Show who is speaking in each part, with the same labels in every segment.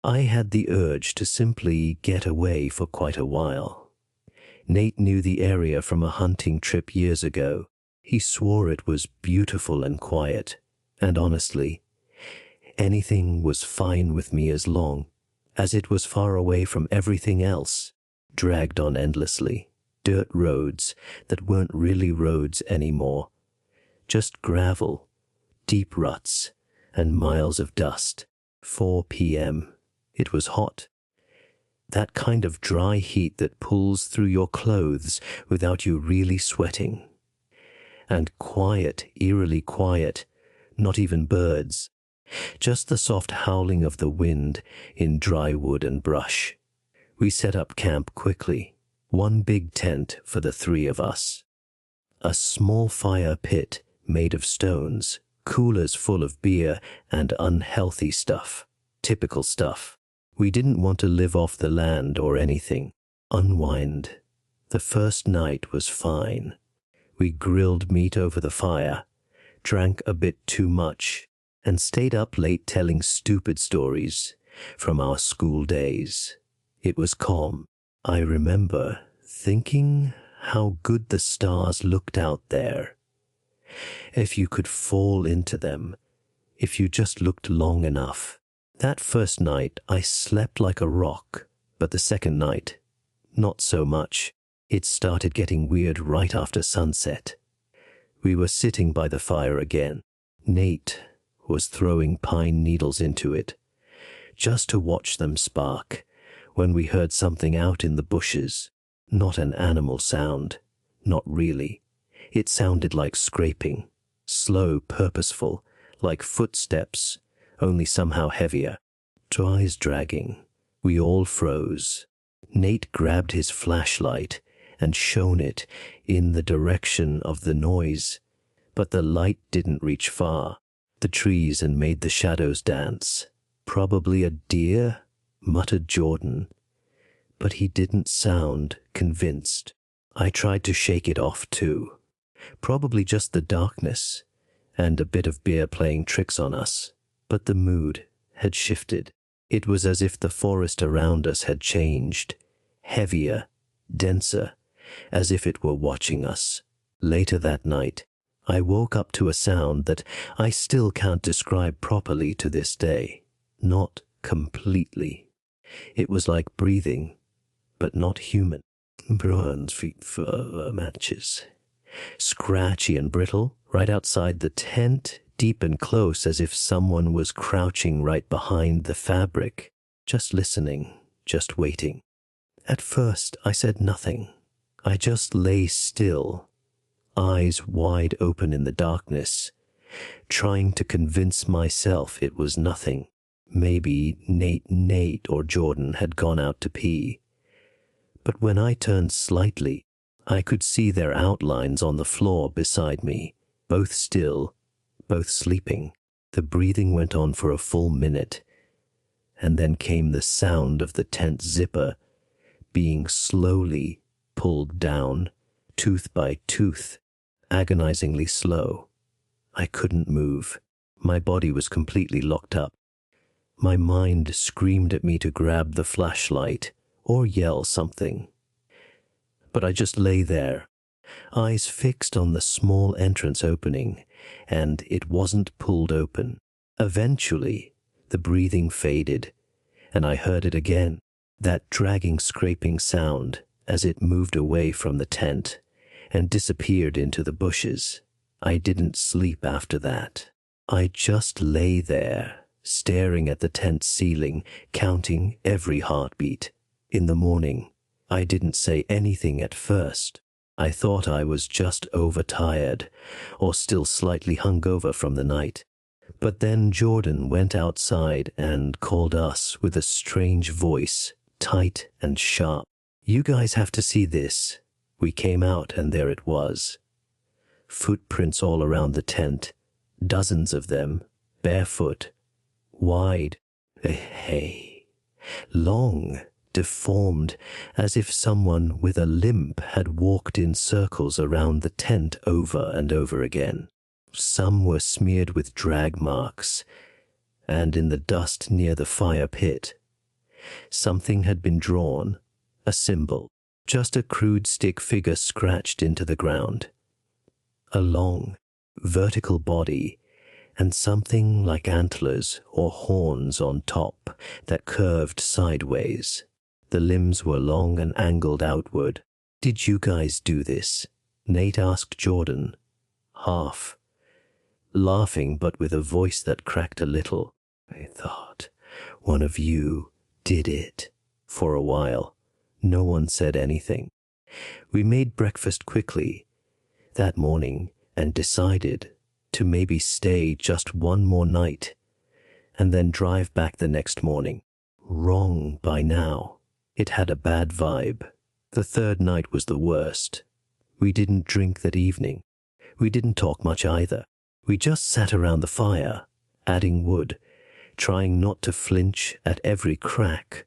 Speaker 1: I had the urge to simply get away for quite a while. Nate knew the area from a hunting trip years ago. He swore it was beautiful and quiet, and honestly, anything was fine with me as long as it was far away from everything else. Dragged on endlessly, dirt roads that weren't really roads anymore, just gravel, deep ruts, and miles of dust. 4 p.m. It was hot. That kind of dry heat that pulls through your clothes without you really sweating. And quiet, eerily quiet, not even birds. Just the soft howling of the wind in dry wood and brush. We set up camp quickly. One big tent for the 3 of us. A small fire pit made of stones, coolers full of beer and unhealthy stuff. Typical stuff. We didn't want to live off the land or anything. Unwind. The first night was fine. We grilled meat over the fire, drank a bit too much, and stayed up late telling stupid stories from our school days. It was calm. I remember thinking how good the stars looked out there. If you could fall into them, if you just looked long enough. That first night I slept like a rock, but the second night, not so much. It started getting weird right after sunset. We were sitting by the fire again. Nate was throwing pine needles into it, just to watch them spark, when we heard something out in the bushes. Not an animal sound, not really. It sounded like scraping, slow, purposeful, like footsteps, only somehow heavier. Eyes dragging. We all froze. Nate grabbed his flashlight and shone it in the direction of the noise, but the light didn't reach far. The trees and made the shadows dance. Probably a deer, muttered Jordan, but he didn't sound convinced. I tried to shake it off too. Probably just the darkness and a bit of beer playing tricks on us. But the mood had shifted. It was as if the forest around us had changed, heavier, denser, as if it were watching us. Later that night, I woke up to a sound that I still can't describe properly to this day. Not completely. It was like breathing, but not human. Bronze feet for matches. Scratchy and brittle, right outside the tent, deep and close, as if someone was crouching right behind the fabric, just listening, just waiting. At first, I said nothing. I just lay still, eyes wide open in the darkness, trying to convince myself it was nothing. Maybe Nate or Jordan had gone out to pee. But when I turned slightly, I could see their outlines on the floor beside me, both still, both sleeping. The breathing went on for a full minute, and then came the sound of the tent zipper being slowly pulled down, tooth by tooth, agonizingly slow. I couldn't move. My body was completely locked up. My mind screamed at me to grab the flashlight or yell something. But I just lay there, eyes fixed on the small entrance opening, and it wasn't pulled open. Eventually, the breathing faded, and I heard it again, that dragging, scraping sound as it moved away from the tent and disappeared into the bushes. I didn't sleep after that. I just lay there, staring at the tent ceiling, counting every heartbeat. In the morning, I didn't say anything at first. I thought I was just overtired or still slightly hungover from the night. But then Jordan went outside and called us with a strange voice, tight and sharp. "You guys have to see this." We came out and there it was. Footprints all around the tent, dozens of them, barefoot, wide, long, deformed, as if someone with a limp had walked in circles around the tent over and over again. Some were smeared with drag marks, and in the dust near the fire pit, Something had been drawn, a symbol, just a crude stick figure scratched into the ground. A long, vertical body, and something like antlers or horns on top that curved sideways. The limbs were long and angled outward. "Did you guys do this?" Nate asked Jordan, half, laughing but with a voice that cracked a little. "I thought one of you did it." For a while, no one said anything. We made breakfast quickly that morning and decided to maybe stay just one more night and then drive back the next morning. Wrong by now. It had a bad vibe. The third night was the worst. We didn't drink that evening. We didn't talk much either. We just sat around the fire, adding wood, trying not to flinch at every crack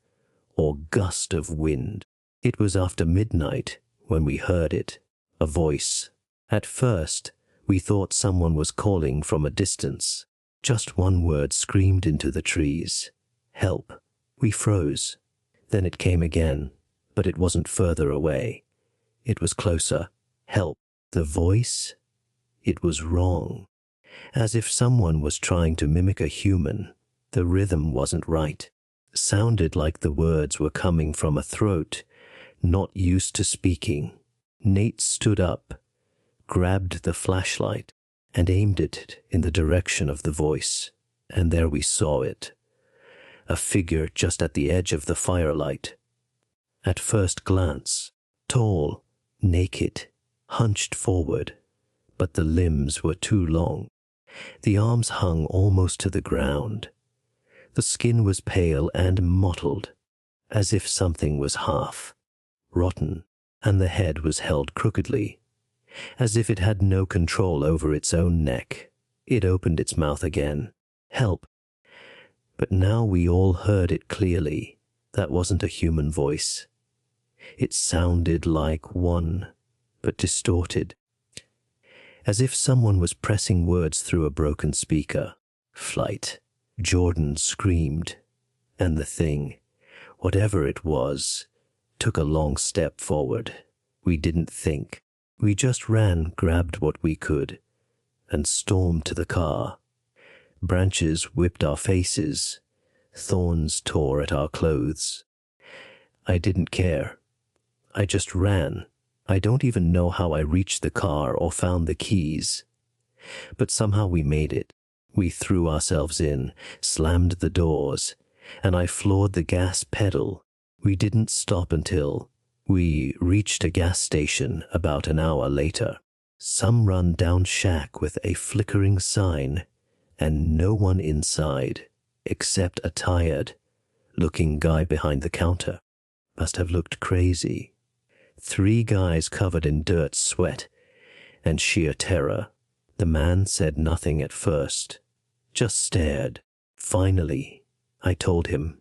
Speaker 1: or gust of wind. It was after midnight when we heard it, a voice. At first, we thought someone was calling from a distance. Just one word screamed into the trees. "Help." We froze. Then it came again, but it wasn't further away. It was closer. "Help." The voice? It was wrong. As if someone was trying to mimic a human. The rhythm wasn't right. Sounded like the words were coming from a throat not used to speaking. Nate stood up, grabbed the flashlight, and aimed it in the direction of the voice. And there we saw it. A figure just at the edge of the firelight. At first glance, tall, naked, hunched forward, but the limbs were too long. The arms hung almost to the ground. The skin was pale and mottled, as if something was half rotten, and the head was held crookedly, as if it had no control over its own neck. It opened its mouth again. "Help." But now we all heard it clearly. That wasn't a human voice. It sounded like one, but distorted, as if someone was pressing words through a broken speaker. "Flight." Jordan screamed, and the thing, whatever it was, took a long step forward. We didn't think. We just ran, grabbed what we could, and stormed to the car. Branches whipped our faces. Thorns tore at our clothes. I didn't care. I just ran. I don't even know how I reached the car or found the keys. But somehow we made it. We threw ourselves in, slammed the doors, and I floored the gas pedal. We didn't stop until we reached a gas station about an hour later. Some run-down shack with a flickering sign and no one inside except a tired-looking guy behind the counter. Must have looked crazy. 3 guys covered in dirt, sweat, and sheer terror. The man said nothing at first, just stared. Finally, I told him,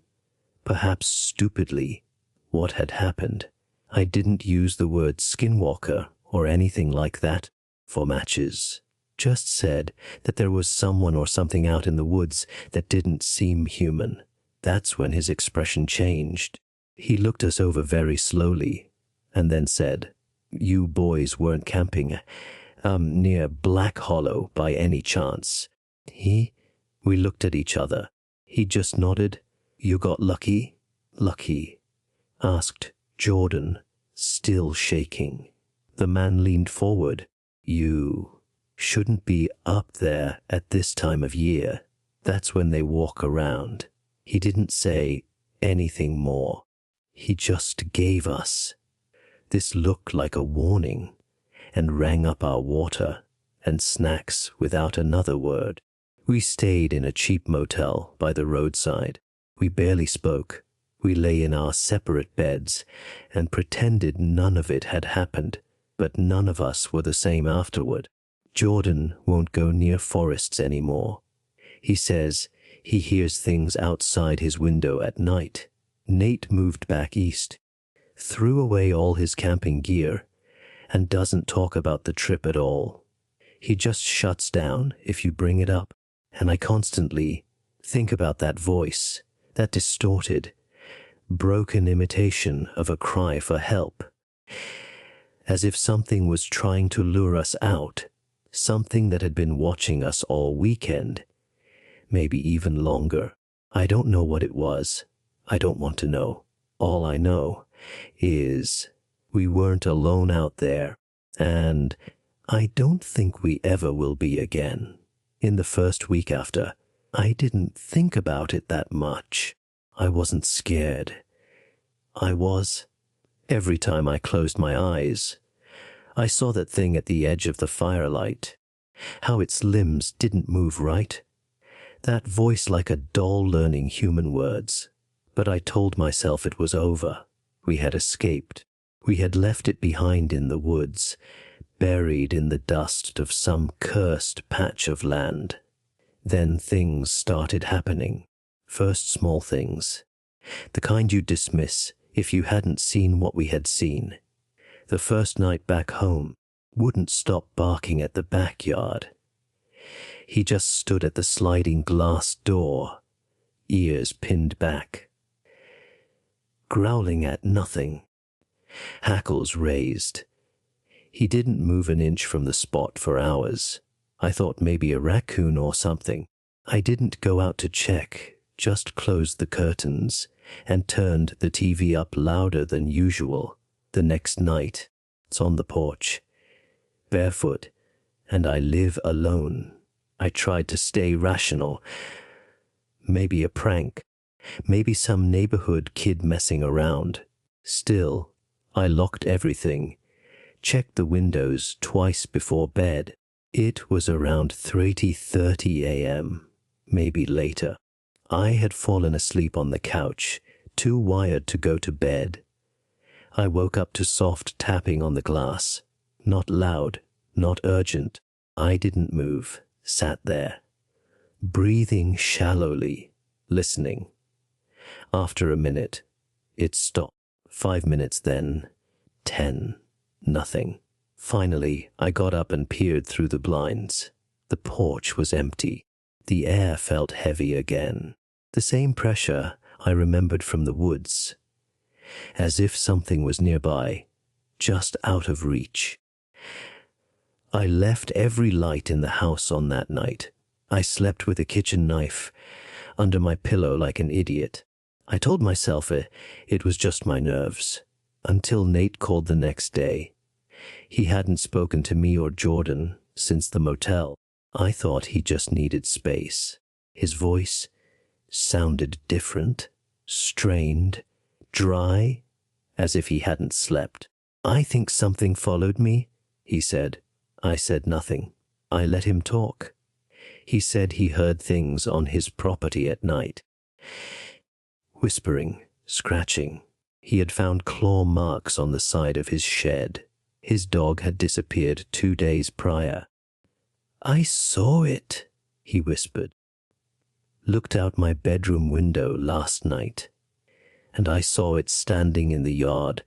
Speaker 1: perhaps stupidly, what had happened. I didn't use the word skinwalker or anything like that for matches. Just said that there was someone or something out in the woods that didn't seem human. That's when his expression changed. He looked us over very slowly and then said, "You boys weren't camping near Black Hollow by any chance?" We looked at each other. He just nodded. "You got lucky?" "Lucky?" asked Jordan, still shaking. The man leaned forward. "You shouldn't be up there at this time of year. That's when they walk around." He didn't say anything more. He just gave us this look like a warning and rang up our water and snacks without another word. We stayed in a cheap motel by the roadside. We barely spoke. We lay in our separate beds and pretended none of it had happened, but none of us were the same afterward. Jordan won't go near forests anymore. He says he hears things outside his window at night. Nate moved back east, threw away all his camping gear, and doesn't talk about the trip at all. He just shuts down if you bring it up. And I constantly think about that voice, that distorted, broken imitation of a cry for help, as if something was trying to lure us out, something that had been watching us all weekend, maybe even longer. I don't know what it was. I don't want to know. All I know is we weren't alone out there, and I don't think we ever will be again. In the first week after, I didn't think about it that much. I wasn't scared. I was. Every time I closed my eyes, I saw that thing at the edge of the firelight, how its limbs didn't move right. That voice like a doll learning human words. But I told myself it was over. We had escaped. We had left it behind in the woods, buried in the dust of some cursed patch of land. Then things started happening. First small things, the kind you'd dismiss if you hadn't seen what we had seen. The first night back home wouldn't stop barking at the backyard. He just stood at the sliding glass door, ears pinned back, growling at nothing, hackles raised. He didn't move an inch from the spot for hours. I thought maybe a raccoon or something. I didn't go out to check, just closed the curtains and turned the TV up louder than usual. The next night, it's on the porch, barefoot, and I live alone. I tried to stay rational. Maybe a prank. Maybe some neighborhood kid messing around. Still, I locked everything, checked the windows twice before bed. It was around 3:30 a.m., maybe later. I had fallen asleep on the couch, too wired to go to bed. I woke up to soft tapping on the glass. Not loud, not urgent. I didn't move, sat there, breathing shallowly, listening. After a minute, it stopped. 5 minutes then, 10, nothing. Finally, I got up and peered through the blinds. The porch was empty. The air felt heavy again. The same pressure I remembered from the woods, as if something was nearby, just out of reach. I left every light in the house on that night. I slept with a kitchen knife under my pillow like an idiot. I told myself it was just my nerves, until Nate called the next day. He hadn't spoken to me or Jordan since the motel. I thought he just needed space. His voice sounded different, strained, dry, as if he hadn't slept. "I think something followed me," he said. I said nothing. I let him talk. He said he heard things on his property at night. Whispering, scratching. He had found claw marks on the side of his shed. His dog had disappeared 2 days prior. "I saw it," he whispered. "Looked out my bedroom window last night, and I saw it standing in the yard,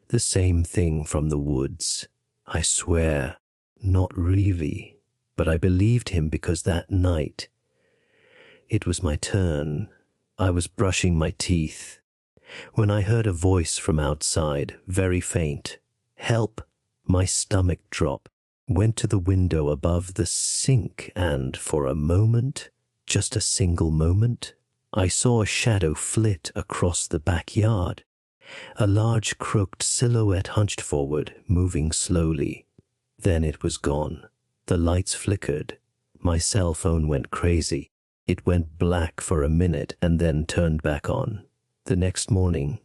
Speaker 1: the same thing from the woods. I swear, not really, but I believed him because that night, it was my turn. I was brushing my teeth when I heard a voice from outside, very faint. Help! My stomach dropped. Went to the window above the sink and, for a moment, just a single moment, I saw a shadow flit across the backyard. A large crooked silhouette hunched forward, moving slowly. Then it was gone. The lights flickered. My cell phone went crazy. It went black for a minute and then turned back on. The next morning,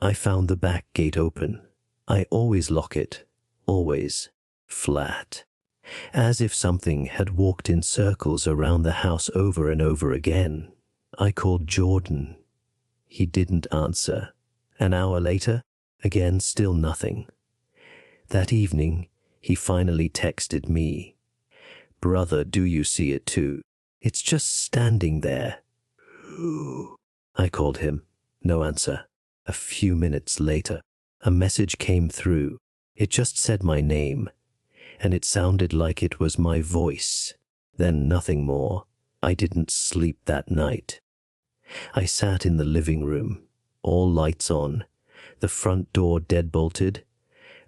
Speaker 1: I found the back gate open. I always lock it, always, flat, as if something had walked in circles around the house over and over again. I called Jordan. He didn't answer. An hour later, again still nothing. That evening, he finally texted me. "Brother, do you see it too? It's just standing there." I called him. No answer. A few minutes later, a message came through. It just said my name, and it sounded like it was my voice. Then nothing more. I didn't sleep that night. I sat in the living room, all lights on, the front door deadbolted,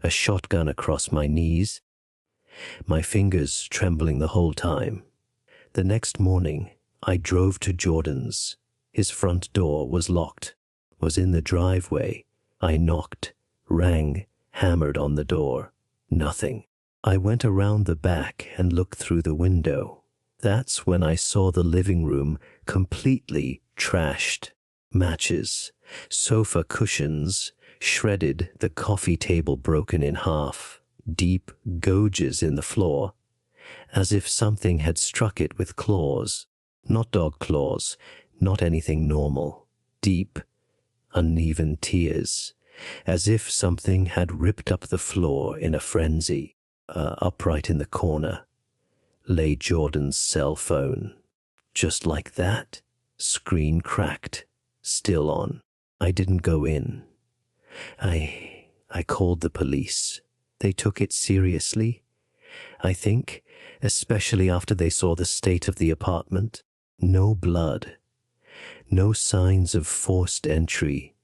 Speaker 1: a shotgun across my knees, my fingers trembling the whole time. The next morning, I drove to Jordan's. His front door was locked, was in the driveway. I knocked, rang, hammered on the door. Nothing. I went around the back and looked through the window. That's when I saw the living room completely trashed. Matches, sofa cushions, shredded, the coffee table broken in half, deep gouges in the floor, as if something had struck it with claws. Not dog claws, not anything normal. Deep, uneven tears, as if something had ripped up the floor in a frenzy. Upright in the corner lay Jordan's cell phone. Just like that, screen cracked, still on. I didn't go in. I called the police. They took it seriously, I think, especially after they saw the state of the apartment. No blood, no signs of forced entry,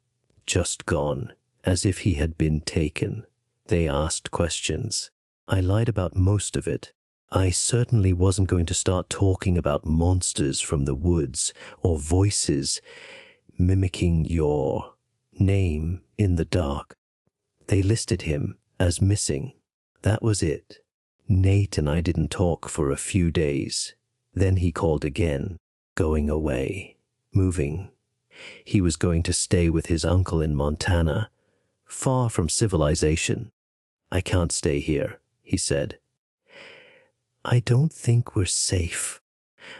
Speaker 1: just gone, as if he had been taken. They asked questions. I lied about most of it. I certainly wasn't going to start talking about monsters from the woods or voices mimicking your name in the dark. They listed him as missing. That was it. Nate and I didn't talk for a few days. Then he called again, going away, moving. He was going to stay with his uncle in Montana, far from civilization. I can't stay here, he said. I don't think we're safe.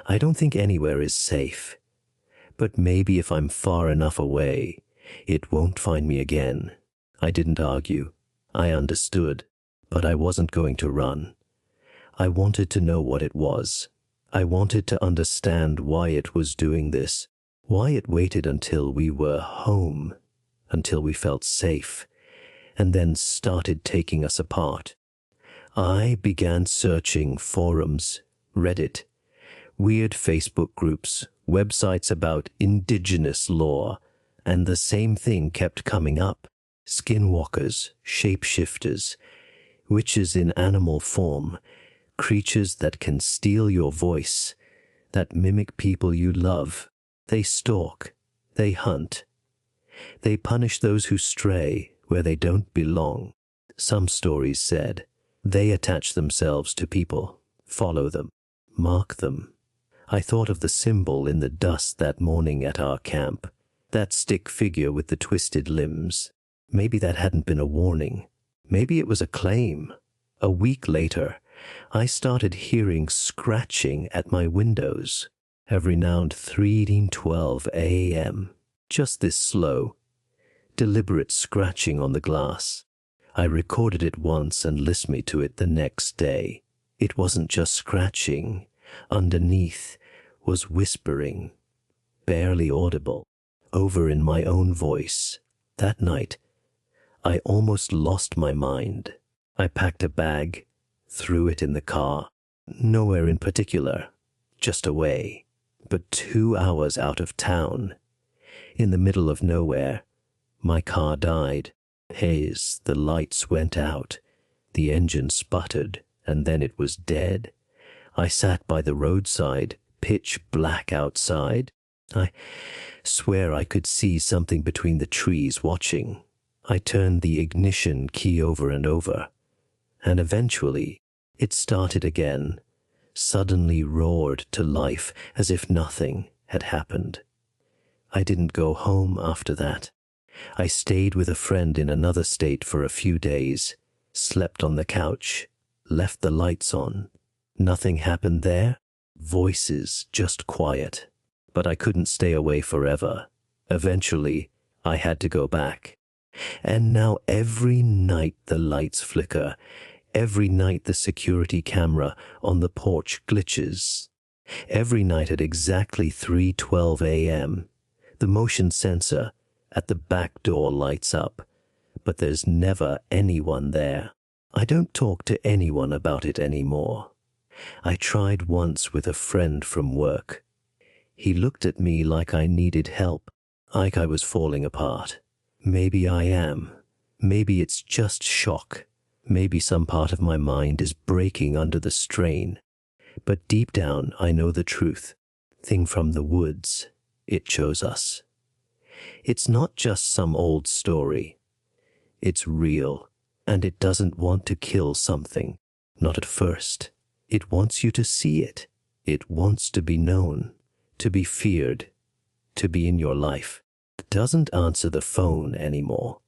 Speaker 1: I don't think anywhere is safe. But maybe if I'm far enough away, it won't find me again. I didn't argue. I understood, but I wasn't going to run. I wanted to know what it was. I wanted to understand why it was doing this, why it waited until we were home, until we felt safe, and then started taking us apart. I began searching forums, Reddit, weird Facebook groups, websites about indigenous lore, and the same thing kept coming up. Skinwalkers, shapeshifters, witches in animal form, creatures that can steal your voice, that mimic people you love. They stalk, they hunt. They punish those who stray where they don't belong. Some stories said they attach themselves to people, follow them, mark them. I thought of the symbol in the dust that morning at our camp, that stick figure with the twisted limbs. Maybe that hadn't been a warning. Maybe it was a claim. A week later, I started hearing scratching at my windows, every now and 3:12 a.m. Just this slow, deliberate scratching on the glass. I recorded it once and listened to it the next day. It wasn't just scratching. Underneath was whispering, barely audible, over in my own voice. That night, I almost lost my mind. I packed a bag, threw it in the car. Nowhere in particular, just away. But 2 hours out of town, in the middle of nowhere, my car died. Haze, the lights went out. The engine sputtered, and then it was dead. I sat by the roadside, pitch black outside. I swear I could see something between the trees watching. I turned the ignition key over and over, and eventually it started again, suddenly roared to life as if nothing had happened. I didn't go home after that. I stayed with a friend in another state for a few days, slept on the couch, left the lights on. Nothing happened there. Voices, just quiet. But I couldn't stay away forever. Eventually, I had to go back. And now every night the lights flicker. Every night the security camera on the porch glitches. Every night at exactly 3:12 a.m., the motion sensor at the back door lights up, but there's never anyone there. I don't talk to anyone about it anymore. I tried once with a friend from work. He looked at me like I needed help. like I was falling apart. Maybe I am. Maybe it's just shock. Maybe some part of my mind is breaking under the strain. But deep down, I know the truth. Thing from the woods, it chose us. It's not just some old story. It's real, and it doesn't want to kill something. Not at first. It wants you to see it. It wants to be known, to be feared, to be in your life. It doesn't answer the phone anymore.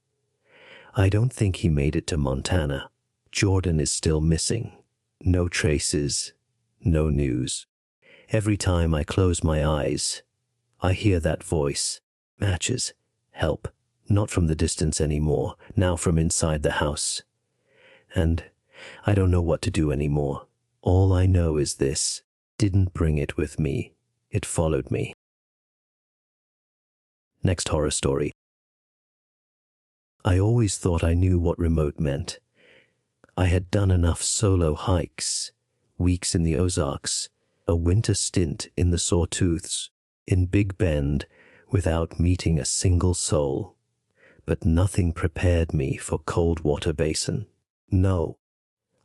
Speaker 1: I don't think he made it to Montana. Jordan is still missing. No traces, no news. Every time I close my eyes, I hear that voice. Matches. Help. Not from the distance anymore, now from inside the house. And I don't know what to do anymore. All I know is this. Didn't bring it with me. It followed me. Next horror story. I always thought I knew what remote meant. I had done enough solo hikes, weeks in the Ozarks, a winter stint in the Sawtooths, in Big Bend, without meeting a single soul. But nothing prepared me for Coldwater Basin. No,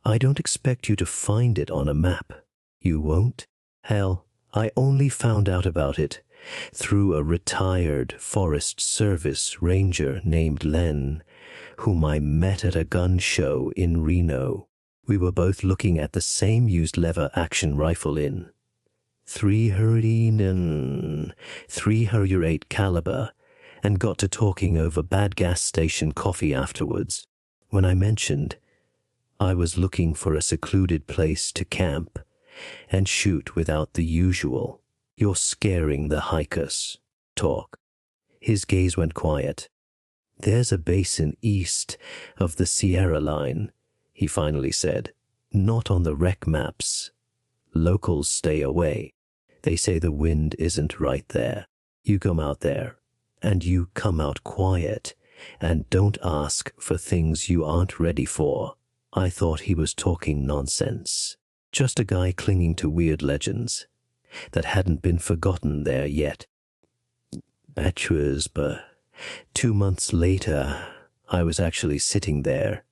Speaker 1: I don't expect you to find it on a map. You won't? Hell, I only found out about it through a retired Forest Service ranger named Len, whom I met at a gun show in Reno. We were both looking at the same used lever action rifle in 308 caliber, and got to talking over bad gas station coffee afterwards. When I mentioned I was looking for a secluded place to camp and shoot without the usual "you're scaring the hikers" talk, his gaze went quiet. There's a basin east of the Sierra line, he finally said. Not on the rec maps. Locals stay away. They say the wind isn't right there. You come out there, and you come out quiet, and don't ask for things you aren't ready for. I thought he was talking nonsense. Just a guy clinging to weird legends that hadn't been forgotten there yet. That was, but 2 months later, I was actually sitting there,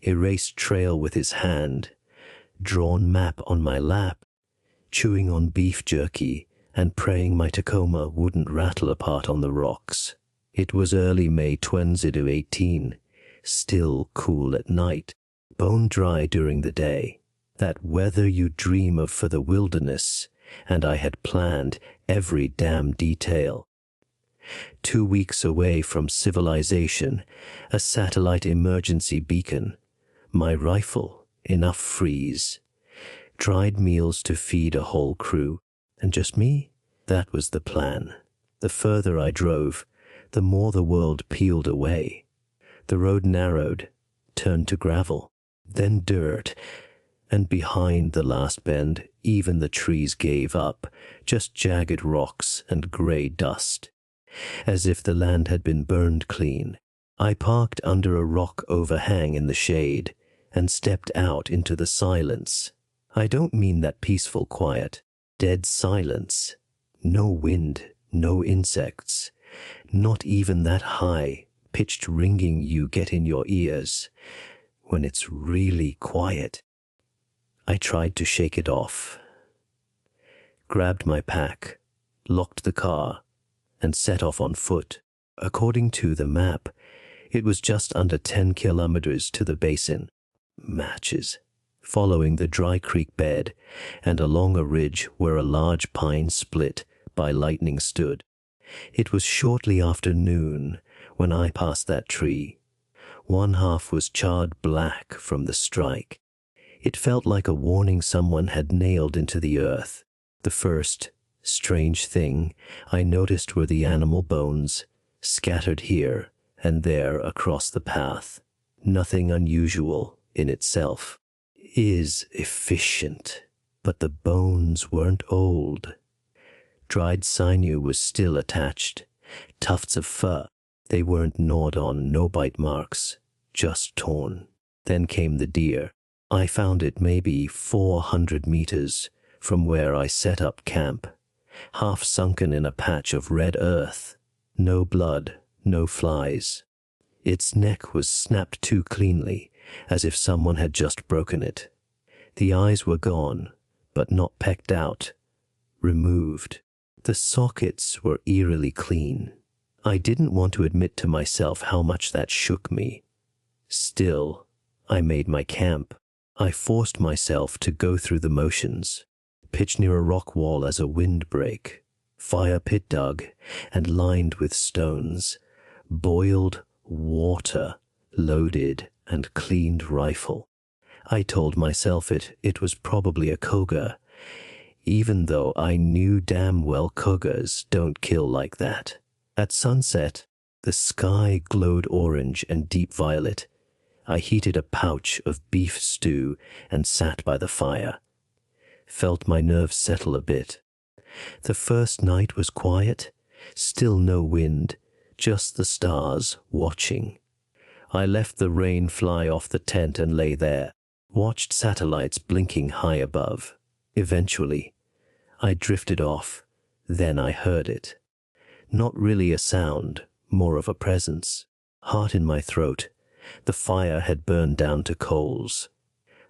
Speaker 1: erased trail with his hand, drawn map on my lap, chewing on beef jerky and praying my Tacoma wouldn't rattle apart on the rocks. It was early May 2018, still cool at night, bone dry during the day. That weather you dream of for the wilderness, and I had planned every damn detail. 2 weeks away from civilization, a satellite emergency beacon, my rifle, enough freeze, dried meals to feed a whole crew, and just me? That was the plan. The further I drove, the more the world peeled away. The road narrowed, turned to gravel, then dirt, and behind the last bend, even the trees gave up, just jagged rocks and gray dust. As if the land had been burned clean. I parked under a rock overhang in the shade and stepped out into the silence. I don't mean that peaceful quiet, dead silence. No wind, no insects, not even that high-pitched ringing you get in your ears when it's really quiet. I tried to shake it off, grabbed my pack, locked the car, and set off on foot. According to the map, it was just under 10 kilometers to the basin. Matches. Following the dry creek bed and along a ridge where a large pine split by lightning stood. It was shortly after noon when I passed that tree. One half was charred black from the strike. It felt like a warning someone had nailed into the earth. The first strange thing I noticed were the animal bones, scattered here and there across the path. Nothing unusual in itself. Is efficient, but the bones weren't old. Dried sinew was still attached, tufts of fur. They weren't gnawed on, no bite marks, just torn. Then came the deer. I found it maybe 400 meters from where I set up camp, half sunken in a patch of red earth. No blood, no flies. Its neck was snapped too cleanly, as if someone had just broken it. The eyes were gone, but not pecked out, removed. The sockets were eerily clean. I didn't want to admit to myself how much that shook me. Still, I made my camp. I forced myself to go through the motions. Pitch near a rock wall as a windbreak. Fire pit dug and lined with stones. Boiled water, loaded and cleaned rifle. I told myself it was probably a cougar, even though I knew damn well cougars don't kill like that. At sunset, the sky glowed orange and deep violet. I heated a pouch of beef stew and sat by the fire. Felt my nerves settle a bit. The first night was quiet, still no wind, just the stars watching. I left the rain fly off the tent and lay there, watched satellites blinking high above. Eventually, I drifted off. Then I heard it. Not really a sound, more of a presence. Heart in my throat. The fire had burned down to coals.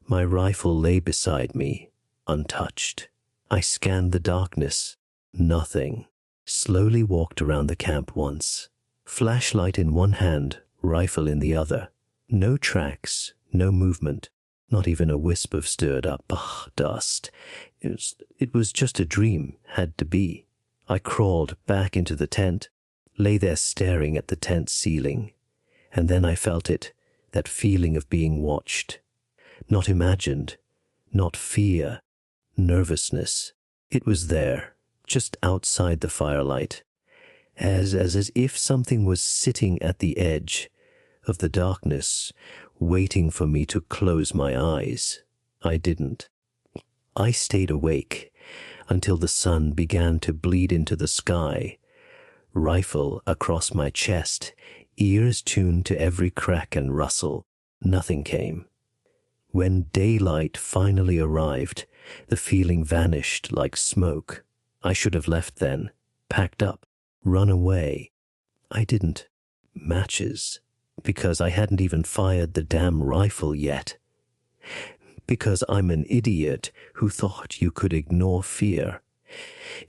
Speaker 1: My rifle lay beside me, untouched. I scanned the darkness. Nothing. Slowly walked around the camp once. Flashlight in one hand, rifle in the other. No tracks, no movement, not even a wisp of stirred up dust. It was just a dream, had to be. I crawled back into the tent, lay there staring at the tent ceiling, and then I felt it, that feeling of being watched. Not imagined, not fear, nervousness. It was there, just outside the firelight, as if something was sitting at the edge of the darkness, waiting for me to close my eyes. I didn't. I stayed awake until the sun began to bleed into the sky, rifle across my chest, ears tuned to every crack and rustle. Nothing came. When daylight finally arrived, the feeling vanished like smoke. I should have left then, packed up, run away. I didn't. Matches. Because I hadn't even fired the damn rifle yet. Because I'm an idiot who thought you could ignore fear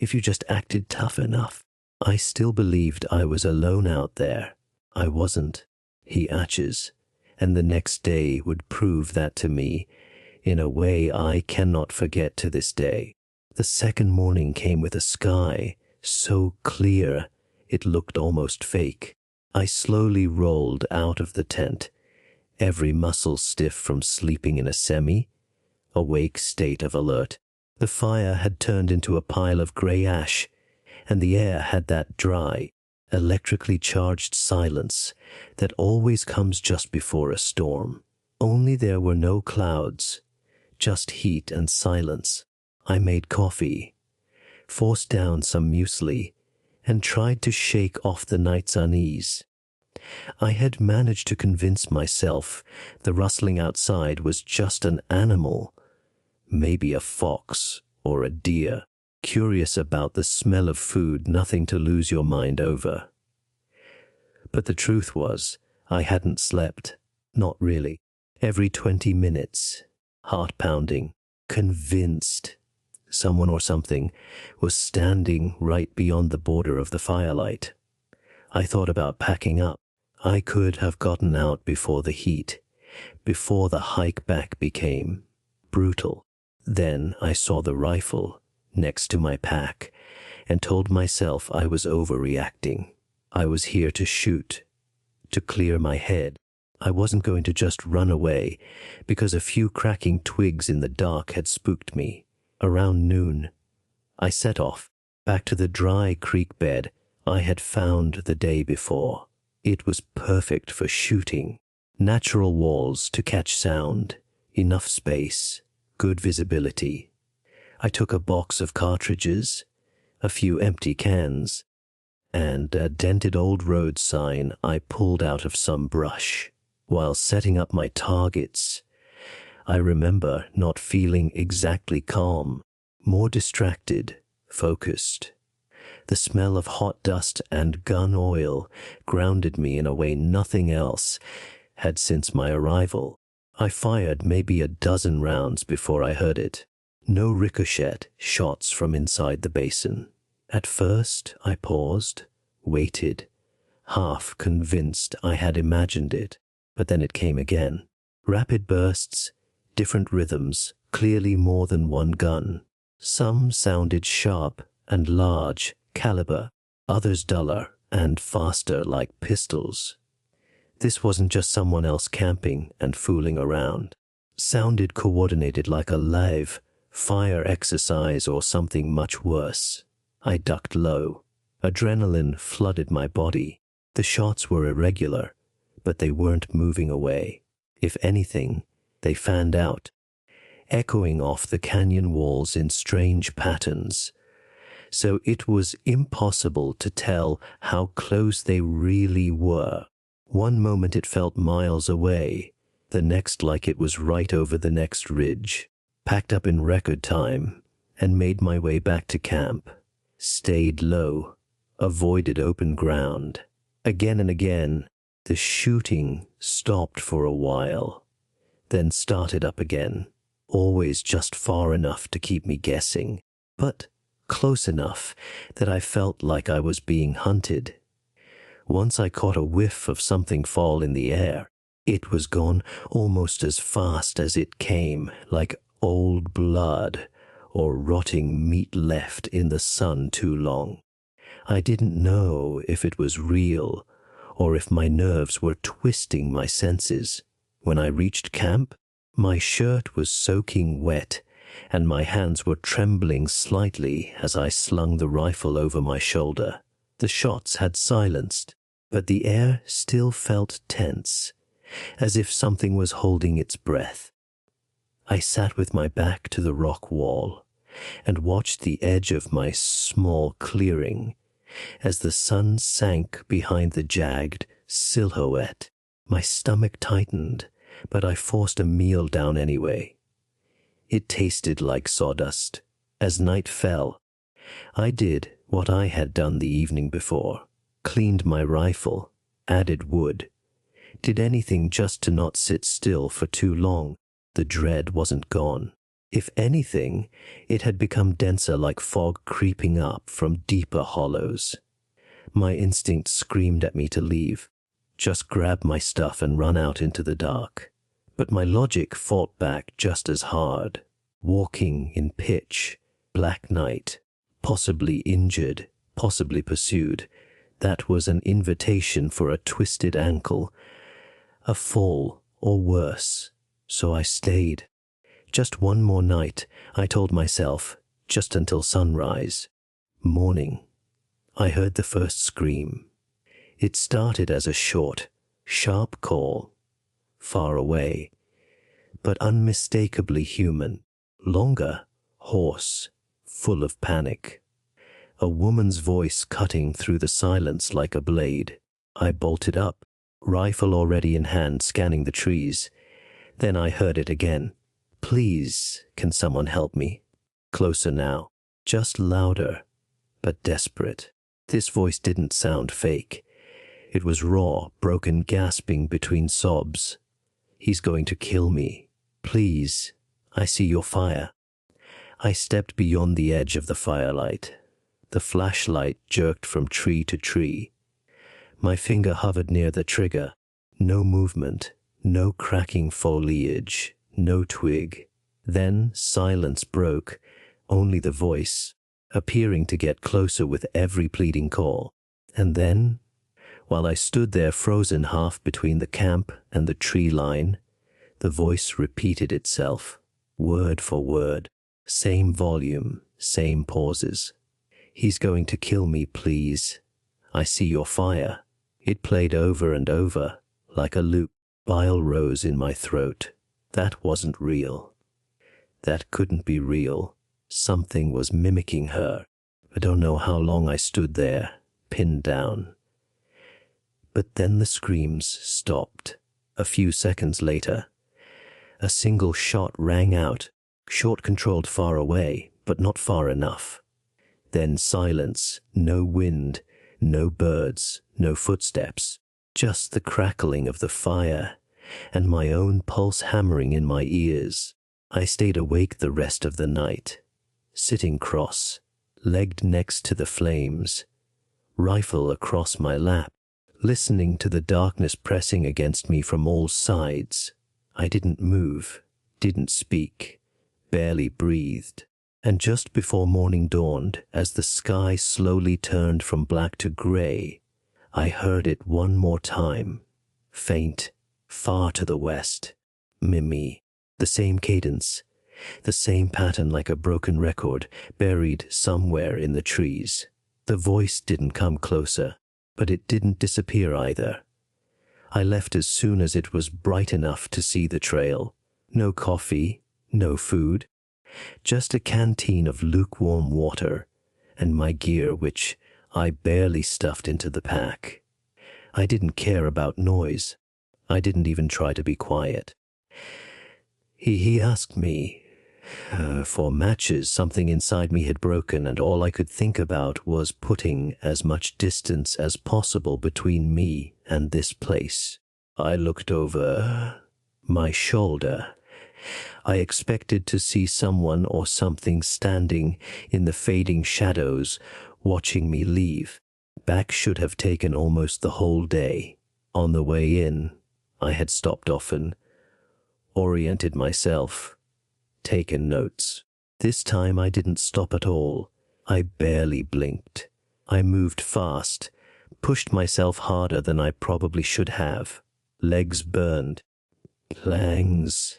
Speaker 1: if you just acted tough enough. I still believed I was alone out there. I wasn't. He atches, and the next day would prove that to me in a way I cannot forget to this day. The second morning came with a sky so clear it looked almost fake. I slowly rolled out of the tent, every muscle stiff from sleeping in a semi-awake state of alert. The fire had turned into a pile of grey ash, and the air had that dry, electrically charged silence that always comes just before a storm. Only there were no clouds, just heat and silence. I made coffee, forced down some muesli, and tried to shake off the night's unease. I had managed to convince myself the rustling outside was just an animal, maybe a fox or a deer, curious about the smell of food, nothing to lose your mind over. But the truth was, I hadn't slept. Not really. Every 20 minutes, heart pounding, convinced someone or something was standing right beyond the border of the firelight. I thought about packing up. I could have gotten out before the heat, before the hike back became brutal. Then I saw the rifle next to my pack and told myself I was overreacting. I was here to shoot, to clear my head. I wasn't going to just run away because a few cracking twigs in the dark had spooked me. Around noon, I set off back to the dry creek bed I had found the day before. It was perfect for shooting. Natural walls to catch sound, enough space, good visibility. I took a box of cartridges, a few empty cans, and a dented old road sign I pulled out of some brush. While setting up my targets, I remember not feeling exactly calm, more distracted, focused. The smell of hot dust and gun oil grounded me in a way nothing else had since my arrival. I fired maybe a dozen rounds before I heard it. No ricochet shots from inside the basin. At first, I paused, waited, half convinced I had imagined it, but then it came again. Rapid bursts, different rhythms, clearly more than one gun. Some sounded sharp and large, caliber, others duller and faster like pistols. This wasn't just someone else camping and fooling around. Sounded coordinated like a live fire exercise or something much worse. I ducked low. Adrenaline flooded my body. The shots were irregular, but they weren't moving away. If anything, they fanned out, echoing off the canyon walls in strange patterns. So it was impossible to tell how close they really were. One moment it felt miles away, the next like it was right over the next ridge. Packed up in record time and made my way back to camp. Stayed low, avoided open ground. Again and again, the shooting stopped for a while, then started up again, always just far enough to keep me guessing, but close enough that I felt like I was being hunted. Once I caught a whiff of something fall in the air. It was gone almost as fast as it came, like old blood or rotting meat left in the sun too long. I didn't know if it was real or if my nerves were twisting my senses. When I reached camp, my shirt was soaking wet and my hands were trembling slightly as I slung the rifle over my shoulder. The shots had silenced, but the air still felt tense, as if something was holding its breath. I sat with my back to the rock wall and watched the edge of my small clearing as the sun sank behind the jagged silhouette. My stomach tightened, but I forced a meal down anyway. It tasted like sawdust. As night fell, I did what I had done the evening before, cleaned my rifle, added wood, did anything just to not sit still for too long. The dread wasn't gone. If anything, it had become denser like fog creeping up from deeper hollows. My instinct screamed at me to leave, just grab my stuff and run out into the dark. But my logic fought back just as hard. Walking in pitch, black night, possibly injured, possibly pursued, that was an invitation for a twisted ankle, a fall or worse. So I stayed. Just one more night, I told myself, just until sunrise. Morning. I heard the first scream. It started as a short, sharp call, far away, but unmistakably human. Longer, hoarse, full of panic. A woman's voice cutting through the silence like a blade. I bolted up, rifle already in hand, scanning the trees. Then I heard it again. Please, can someone help me? Closer now, just louder, but desperate. This voice didn't sound fake. It was raw, broken, gasping between sobs. He's going to kill me. Please, I see your fire. I stepped beyond the edge of the firelight. The flashlight jerked from tree to tree. My finger hovered near the trigger. No movement, no cracking foliage, no twig. Then silence broke, only the voice, appearing to get closer with every pleading call. And then, while I stood there frozen half between the camp and the tree line, the voice repeated itself, word for word, same volume, same pauses. He's going to kill me, please. I see your fire. It played over and over, like a loop. Bile rose in my throat. That wasn't real. That couldn't be real. Something was mimicking her. I don't know how long I stood there, pinned down. But then the screams stopped. A few seconds later, a single shot rang out, short-controlled far away, but not far enough. Then silence, no wind, no birds, no footsteps, just the crackling of the fire and my own pulse hammering in my ears. I stayed awake the rest of the night, sitting cross, legged next to the flames, rifle across my lap, listening to the darkness pressing against me from all sides. I didn't move, didn't speak, barely breathed. And just before morning dawned, as the sky slowly turned from black to gray, I heard it one more time, faint, far to the west. Mimi, the same cadence, the same pattern like a broken record buried somewhere in the trees. The voice didn't come closer, but it didn't disappear either. I left as soon as it was bright enough to see the trail. No coffee, no food, just a canteen of lukewarm water and my gear, which I barely stuffed into the pack. I didn't care about noise. I didn't even try to be quiet. He asked me for matches. Something inside me had broken, and all I could think about was putting as much distance as possible between me and this place. I looked over my shoulder. I expected to see someone or something standing in the fading shadows, watching me leave. Back should have taken almost the whole day. On the way in, I had stopped often, oriented myself, taken notes. This time I didn't stop at all. I barely blinked. I moved fast, pushed myself harder than I probably should have. Legs burned. Plangs.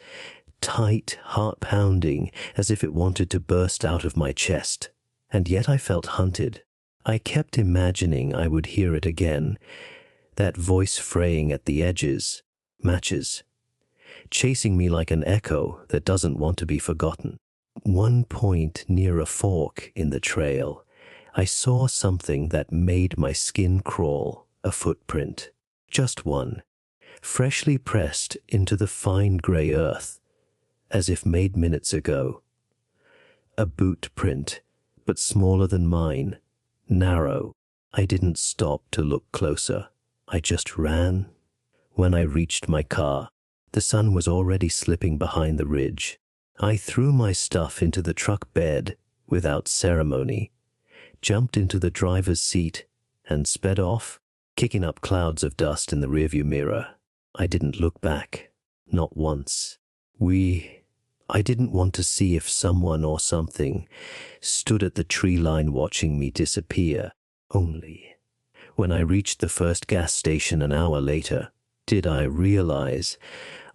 Speaker 1: Tight, heart-pounding, as if it wanted to burst out of my chest. And yet I felt hunted. I kept imagining I would hear it again, that voice fraying at the edges, matches, chasing me like an echo that doesn't want to be forgotten. One point near a fork in the trail, I saw something that made my skin crawl, a footprint, just one, freshly pressed into the fine grey earth, as if made minutes ago. A boot print, but smaller than mine, narrow. I didn't stop to look closer. I just ran. When I reached my car, the sun was already slipping behind the ridge. I threw my stuff into the truck bed without ceremony, jumped into the driver's seat, and sped off, kicking up clouds of dust in the rearview mirror. I didn't look back, not once. I didn't want to see if someone or something stood at the tree line watching me disappear. Only when I reached the first gas station an hour later, did I realize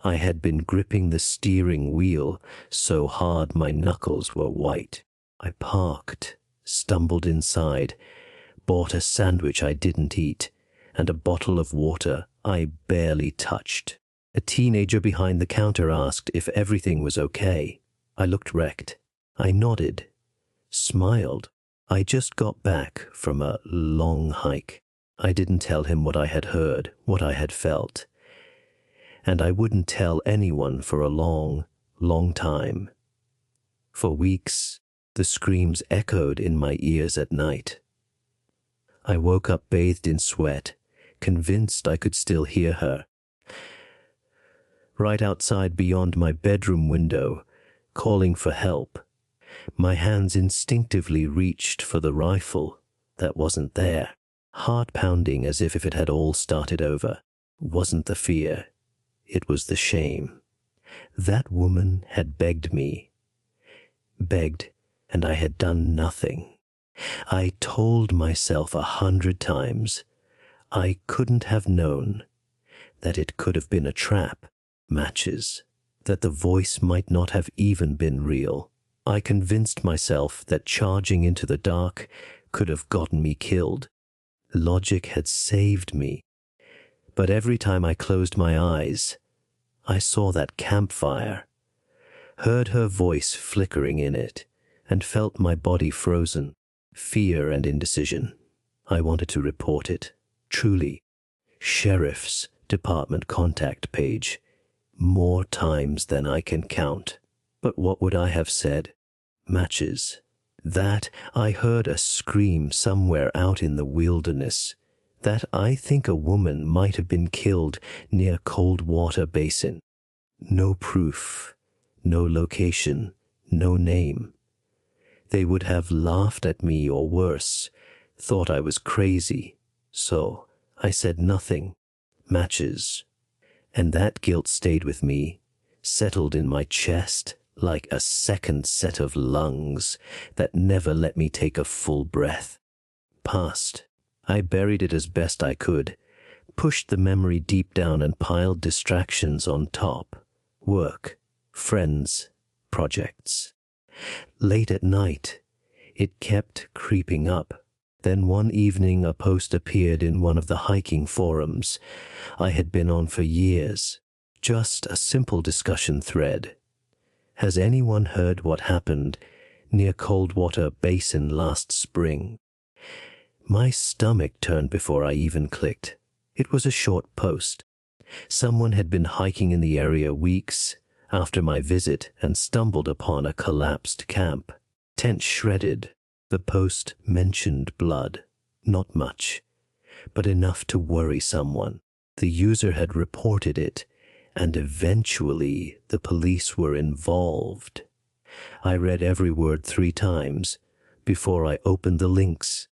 Speaker 1: I had been gripping the steering wheel so hard my knuckles were white. I parked, stumbled inside, bought a sandwich I didn't eat, and a bottle of water I barely touched. A teenager behind the counter asked if everything was okay. I looked wrecked. I nodded, smiled. I just got back from a long hike. I didn't tell him what I had heard, what I had felt. And I wouldn't tell anyone for a long, long time. For weeks, the screams echoed in my ears at night. I woke up bathed in sweat, convinced I could still hear her. Right outside beyond my bedroom window, calling for help. My hands instinctively reached for the rifle that wasn't there, heart pounding as if it had all started over. Wasn't the fear, it was the shame. That woman had begged me. Begged, and I had done nothing. I told myself 100 times I couldn't have known, that it could have been a trap. Matches, that the voice might not have even been real. I convinced myself that charging into the dark could have gotten me killed. Logic had saved me. But every time I closed my eyes, I saw that campfire, heard her voice flickering in it, and felt my body frozen. Fear and indecision. I wanted to report it. Truly. Sheriff's department contact page. More times than I can count. But what would I have said? Matches. That I heard a scream somewhere out in the wilderness. That I think a woman might have been killed near Cold Water Basin. No proof, no location, no name. They would have laughed at me or worse, thought I was crazy. So I said nothing. Matches. And that guilt stayed with me, settled in my chest like a second set of lungs that never let me take a full breath. Past. I buried it as best I could, pushed the memory deep down and piled distractions on top. Work, friends, projects. Late at night, it kept creeping up. Then one evening a post appeared in one of the hiking forums I had been on for years. Just a simple discussion thread. Has anyone heard what happened near Coldwater Basin last spring? My stomach turned before I even clicked. It was a short post. Someone had been hiking in the area weeks after my visit and stumbled upon a collapsed camp. Tent shredded. The post mentioned blood. Not much, but enough to worry someone. The user had reported it, and eventually the police were involved. I read every word 3 times before I opened the links.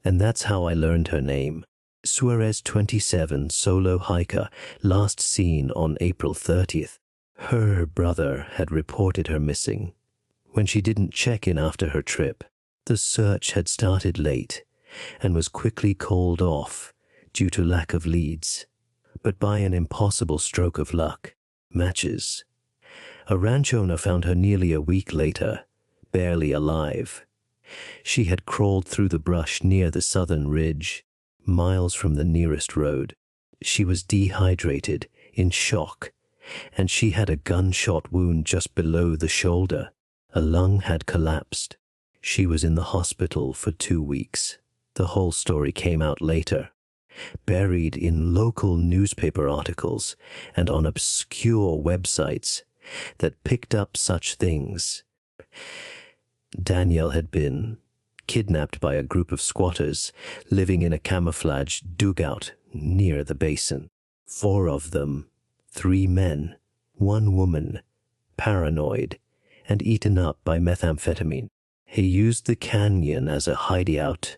Speaker 1: And that's how I learned her name. Suarez 27, solo hiker, last seen on April 30th. Her brother had reported her missing. When she didn't check in after her trip, the search had started late and was quickly called off due to lack of leads. But by an impossible stroke of luck, matches. A ranch owner found her nearly a week later, barely alive. She had crawled through the brush near the southern ridge, miles from the nearest road. She was dehydrated, in shock, and she had a gunshot wound just below the shoulder. A lung had collapsed. She was in the hospital for 2 weeks. The whole story came out later, buried in local newspaper articles and on obscure websites that picked up such things. Danielle had been kidnapped by a group of squatters living in a camouflage dugout near the basin. 4 of them, 3 men, 1 woman, paranoid, and eaten up by methamphetamine. He used the canyon as a hideout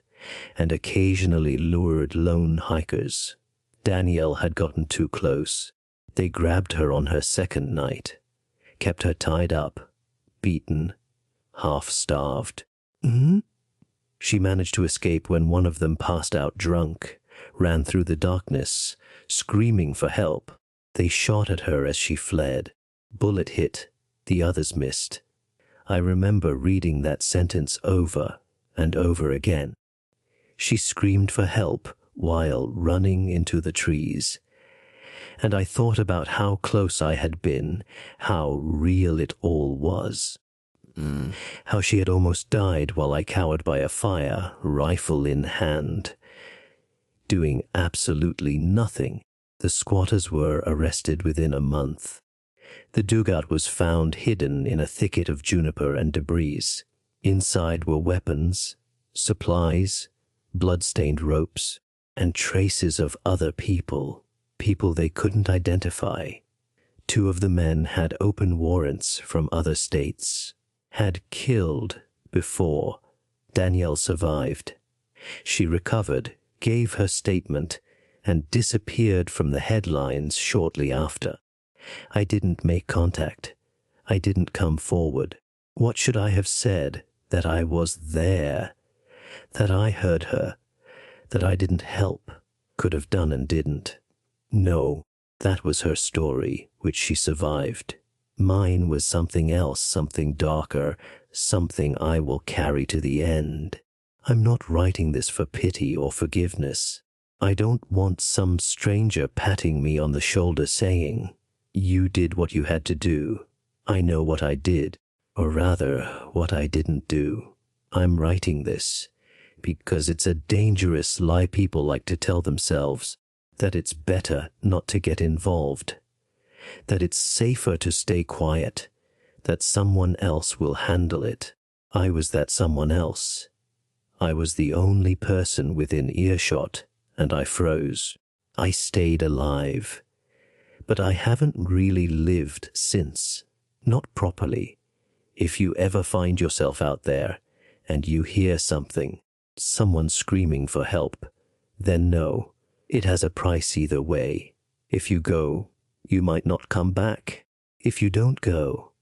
Speaker 1: and occasionally lured lone hikers. Danielle had gotten too close. They grabbed her on her second night, kept her tied up, beaten, half-starved. She managed to escape when one of them passed out drunk, ran through the darkness, screaming for help. They shot at her as she fled. Bullet hit, the others missed. I remember reading that sentence over and over again. She screamed for help while running into the trees. And I thought about how close I had been, how real it all was. How she had almost died while I cowered by a fire, rifle in hand, doing absolutely nothing. The squatters were arrested within a month. The dugout was found hidden in a thicket of juniper and debris. Inside were weapons, supplies, blood-stained ropes, and traces of other people they couldn't identify. 2 of the men had open warrants from other states, had killed before. Danielle survived. She recovered, gave her statement, and disappeared from the headlines shortly after. I didn't make contact. I didn't come forward. What should I have said? That I was there, that I heard her, that I didn't help, could have done and didn't. No, that was her story, which she survived. Mine was something else, something darker, something I will carry to the end. I'm not writing this for pity or forgiveness. I don't want some stranger patting me on the shoulder saying, "You did what you had to do. I know what I did, or rather, what I didn't do." I'm writing this because it's a dangerous lie people like to tell themselves, that it's better not to get involved, that it's safer to stay quiet, that someone else will handle it. I was that someone else. I was the only person within earshot, and I froze. I stayed alive. But I haven't really lived since. Not properly. If you ever find yourself out there, and you hear something, someone screaming for help, then know, it has a price either way. If you go, you might not come back. If you don't go,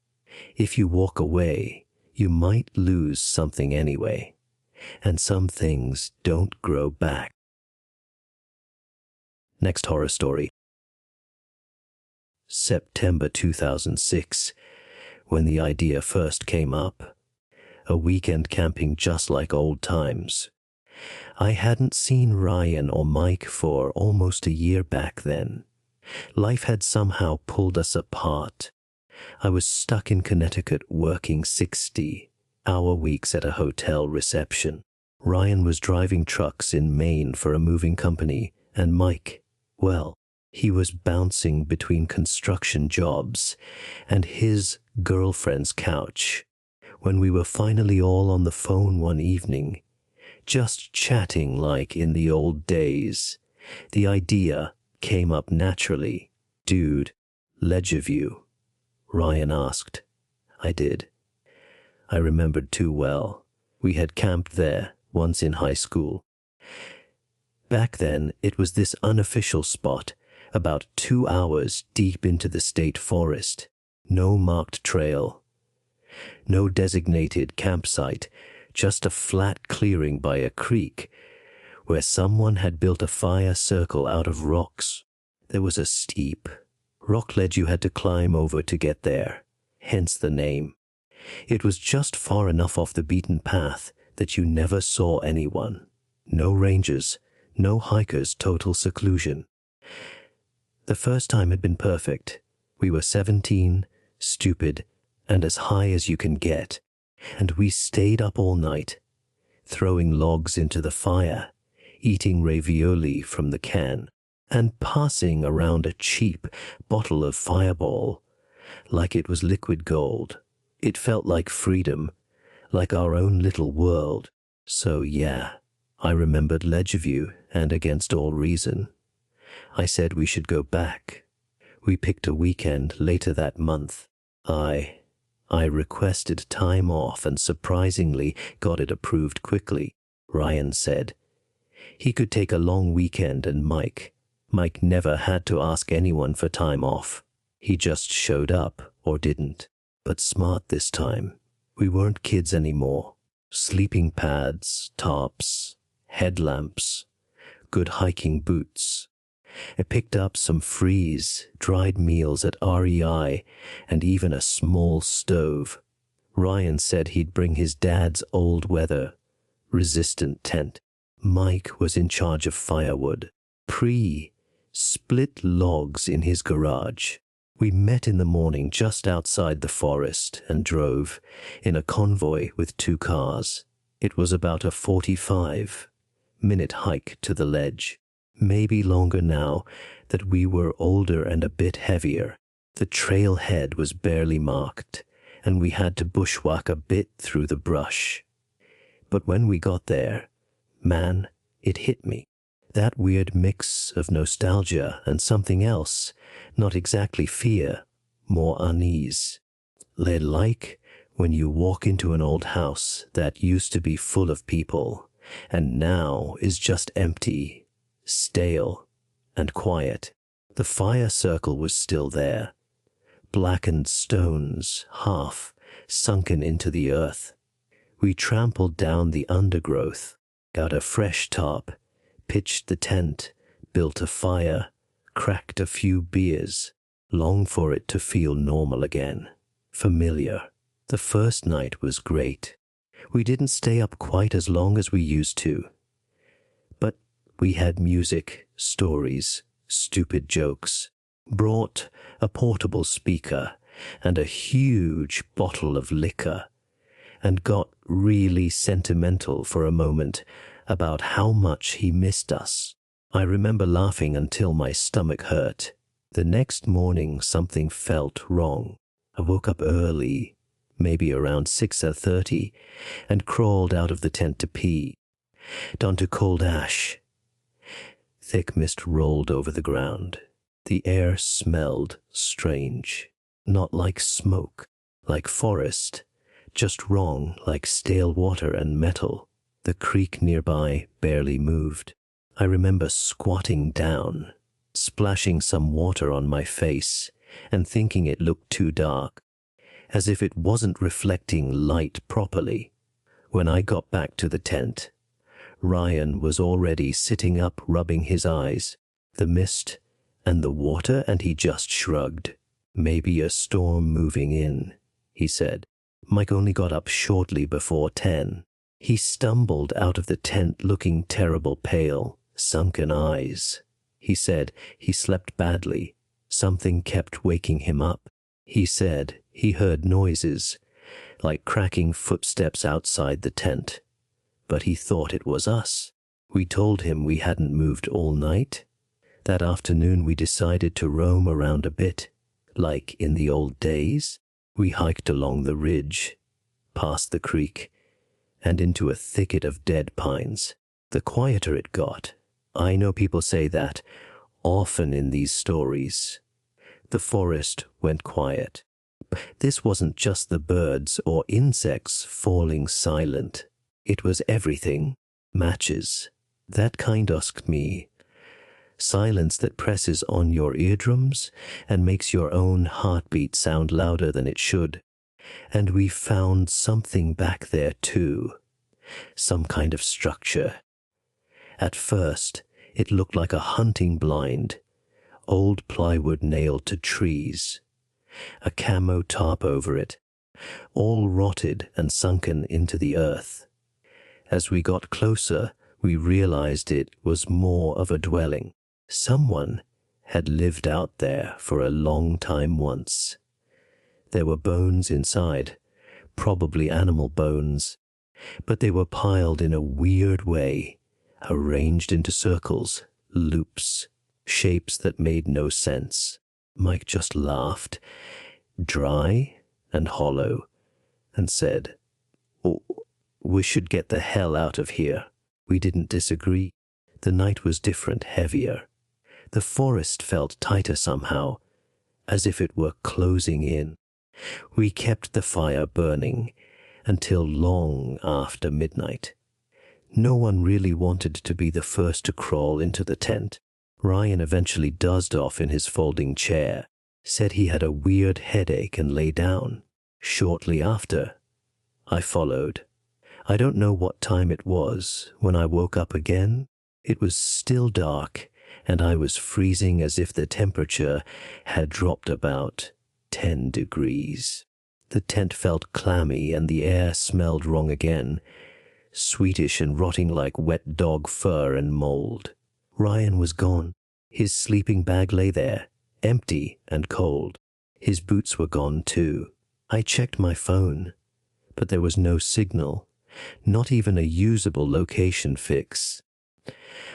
Speaker 1: if you walk away, you might lose something anyway. And some things don't grow back. Next horror story. September 2006, when the idea first came up. A weekend camping just like old times. I hadn't seen Ryan or Mike for almost a year back then. Life had somehow pulled us apart. I was stuck in Connecticut working 60-hour weeks at a hotel reception. Ryan was driving trucks in Maine for a moving company, and Mike, well, he was bouncing between construction jobs and his girlfriend's couch. When we were finally all on the phone one evening, just chatting like in the old days, the idea came up naturally. "Dude, ledger view?" Ryan asked. I did. I remembered too well. We had camped there once in high school. Back then, it was this unofficial spot, about 2 hours deep into the state forest. No marked trail. No designated campsite, just a flat clearing by a creek where someone had built a fire circle out of rocks. There was a steep rock ledge you had to climb over to get there, hence the name. It was just far enough off the beaten path that you never saw anyone. No rangers, no hikers, total seclusion. The first time had been perfect. We were 17, stupid, and as high as you can get, and we stayed up all night, throwing logs into the fire, eating ravioli from the can, and passing around a cheap bottle of Fireball like it was liquid gold. It felt like freedom, like our own little world. So yeah, I remembered Ledgeview, and against all reason, I said we should go back. We picked a weekend later that month. I requested time off and surprisingly got it approved quickly. Ryan said he could take a long weekend, and Mike never had to ask anyone for time off. He just showed up or didn't. But smart this time. We weren't kids anymore. Sleeping pads, tarps, headlamps, good hiking boots. I picked up some freeze-dried meals at REI and even a small stove. Ryan said he'd bring his dad's old weather-resistant tent. Mike was in charge of firewood. Split logs in his garage. We met in the morning just outside the forest and drove in a convoy with 2 cars. It was about a 45-minute hike to the ledge. Maybe longer now that we were older and a bit heavier. The trailhead was barely marked, and we had to bushwhack a bit through the brush. But when we got there, man, it hit me. That weird mix of nostalgia and something else, not exactly fear, more unease. Like when you walk into an old house that used to be full of people and now is just empty, stale, and quiet. The fire circle was still there, blackened stones half sunken into the earth. We trampled down the undergrowth, got a fresh tarp, pitched the tent, built a fire, cracked a few beers, longed for it to feel normal again, familiar. The first night was great. We didn't stay up quite as long as we used to. But we had music, stories, stupid jokes, brought a portable speaker and a huge bottle of liquor, and got really sentimental for a moment about how much he missed us. I remember laughing until my stomach hurt. The next morning something felt wrong. I woke up early, maybe around 6:30, and crawled out of the tent to pee, down to cold ash. Thick mist rolled over the ground. The air smelled strange, not like smoke, like forest, just wrong, like stale water and metal. The creek nearby barely moved. I remember squatting down, splashing some water on my face, and thinking it looked too dark, as if it wasn't reflecting light properly. When I got back to the tent, Ryan was already sitting up, rubbing his eyes. The mist and the water, and he just shrugged. Maybe a storm moving in, he said. Mike only got up shortly before 10. He stumbled out of the tent looking terrible pale, sunken eyes. He said he slept badly. Something kept waking him up. He said he heard noises, like cracking footsteps outside the tent, but he thought it was us. We told him we hadn't moved all night. That afternoon we decided to roam around a bit, like in the old days. We hiked along the ridge, past the creek, and into a thicket of dead pines. The quieter it got. I know people say that often in these stories. The forest went quiet. This wasn't just the birds or insects falling silent. It was everything. Matches. That kind asked me. Silence that presses on your eardrums and makes your own heartbeat sound louder than it should. And we found something back there too. Some kind of structure. At first, it looked like a hunting blind, old plywood nailed to trees, a camo tarp over it, all rotted and sunken into the earth. As we got closer, we realized it was more of a dwelling. Someone had lived out there for a long time once. There were bones inside, probably animal bones, but they were piled in a weird way, arranged into circles, loops, shapes that made no sense. Mike just laughed, dry and hollow, and said, "Oh, we should get the hell out of here." We didn't disagree. The night was different, heavier. The forest felt tighter somehow, as if it were closing in. We kept the fire burning until long after midnight. No one really wanted to be the first to crawl into the tent. Ryan eventually dozed off in his folding chair, said he had a weird headache and lay down. Shortly after, I followed. I don't know what time it was when I woke up again. It was still dark, and I was freezing as if the temperature had dropped about 10 degrees. The tent felt clammy and the air smelled wrong again, sweetish and rotting like wet dog fur and mold. Ryan was gone. His sleeping bag lay there, empty and cold. His boots were gone too. I checked my phone, but there was no signal, not even a usable location fix.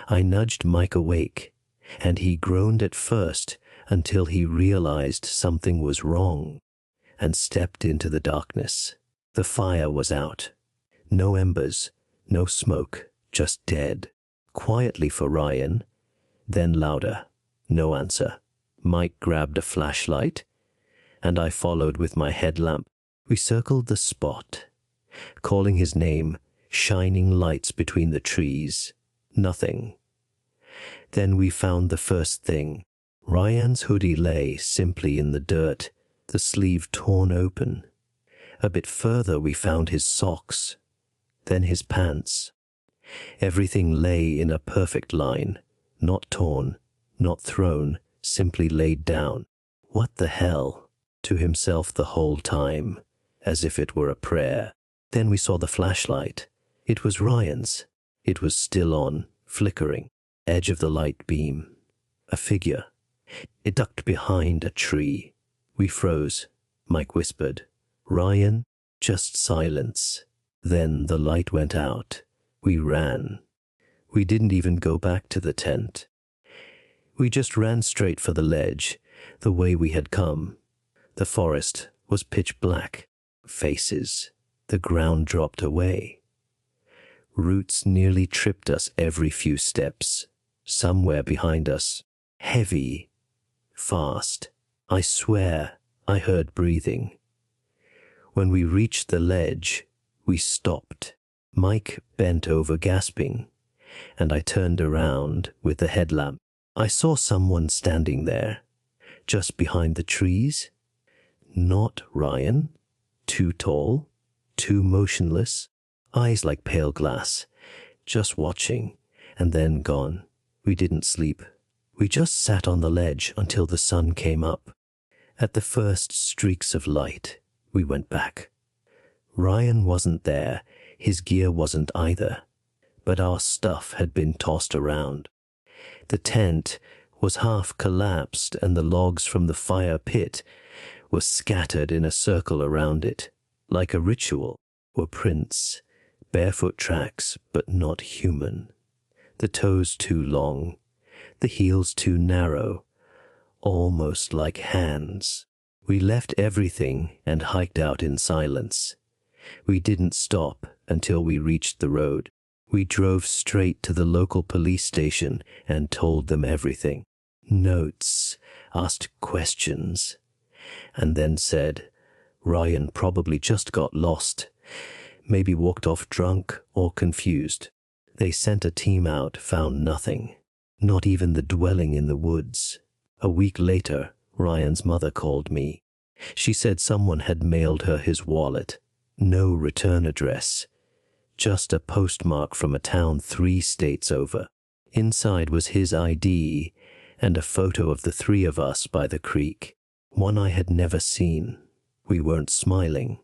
Speaker 1: I nudged Mike awake, and he groaned at first until he realized something was wrong and stepped into the darkness. The fire was out. No embers, no smoke, just dead. Quietly for Ryan, then louder. No answer. Mike grabbed a flashlight, and I followed with my headlamp. We circled the spot, calling his name, shining lights between the trees. Nothing. Then we found the first thing. Ryan's hoodie lay simply in the dirt, the sleeve torn open. A bit further we found his socks, then his pants. Everything lay in a perfect line, not torn, not thrown, simply laid down. What the hell? To himself the whole time, as if it were a prayer. Then we saw the flashlight. It was Ryan's. It was still on, flickering, edge of the light beam. A figure. It ducked behind a tree. We froze. Mike whispered, "Ryan?" Just silence. Then the light went out. We ran. We didn't even go back to the tent. We just ran straight for the ledge, the way we had come. The forest was pitch black. faces. The ground dropped away. Roots nearly tripped us every few steps. Somewhere behind us, heavy, fast. I swear I heard breathing. When we reached the ledge, we stopped. Mike bent over gasping, and I turned around with the headlamp. I saw someone standing there, just behind the trees. Not Ryan. Too tall, too motionless, eyes like pale glass, just watching, and then gone. We didn't sleep. We just sat on the ledge until the sun came up. At the first streaks of light, we went back. Ryan wasn't there, his gear wasn't either, but our stuff had been tossed around. The tent was half collapsed, and the logs from the fire pit were scattered in a circle around it. Like a ritual were prints, barefoot tracks, but not human. The toes too long, the heels too narrow, almost like hands. We left everything and hiked out in silence. We didn't stop until we reached the road. We drove straight to the local police station and told them everything. Notes, asked questions, and then said, Ryan probably just got lost, maybe walked off drunk or confused. They sent a team out, found nothing, not even the dwelling in the woods. A week later, Ryan's mother called me. She said someone had mailed her his wallet. No return address, just a postmark from a town 3 states over. Inside was his ID and a photo of the 3 of us by the creek, one I had never seen. We weren't smiling.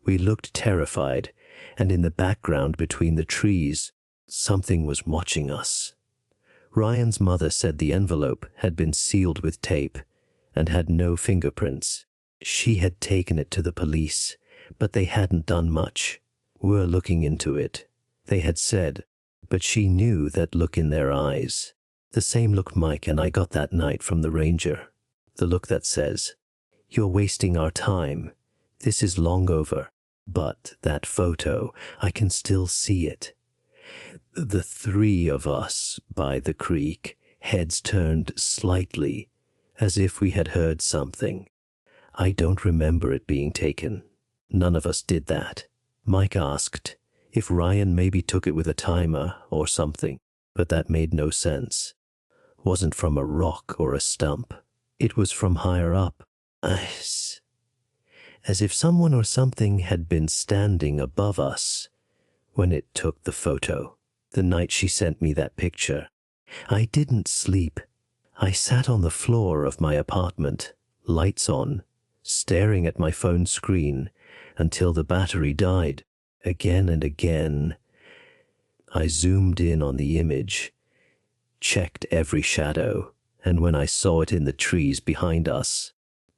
Speaker 1: We looked terrified, and in the background between the trees, something was watching us. Ryan's mother said the envelope had been sealed with tape and had no fingerprints. She had taken it to the police, but they hadn't done much. We're looking into it, they had said, but she knew that look in their eyes. The same look Mike and I got that night from the ranger. The look that says, "You're wasting our time. This is long over." But that photo, I can still see it. The 3 of us by the creek, heads turned slightly, as if we had heard something. I don't remember it being taken. None of us did that. Mike asked if Ryan maybe took it with a timer or something, but that made no sense. Wasn't from a rock or a stump. It was from higher up. As if someone or something had been standing above us when it took the photo. The night she sent me that picture, I didn't sleep. I sat on the floor of my apartment, lights on, staring at my phone screen until the battery died. Again and again, I zoomed in on the image, checked every shadow, and when I saw it in the trees behind us,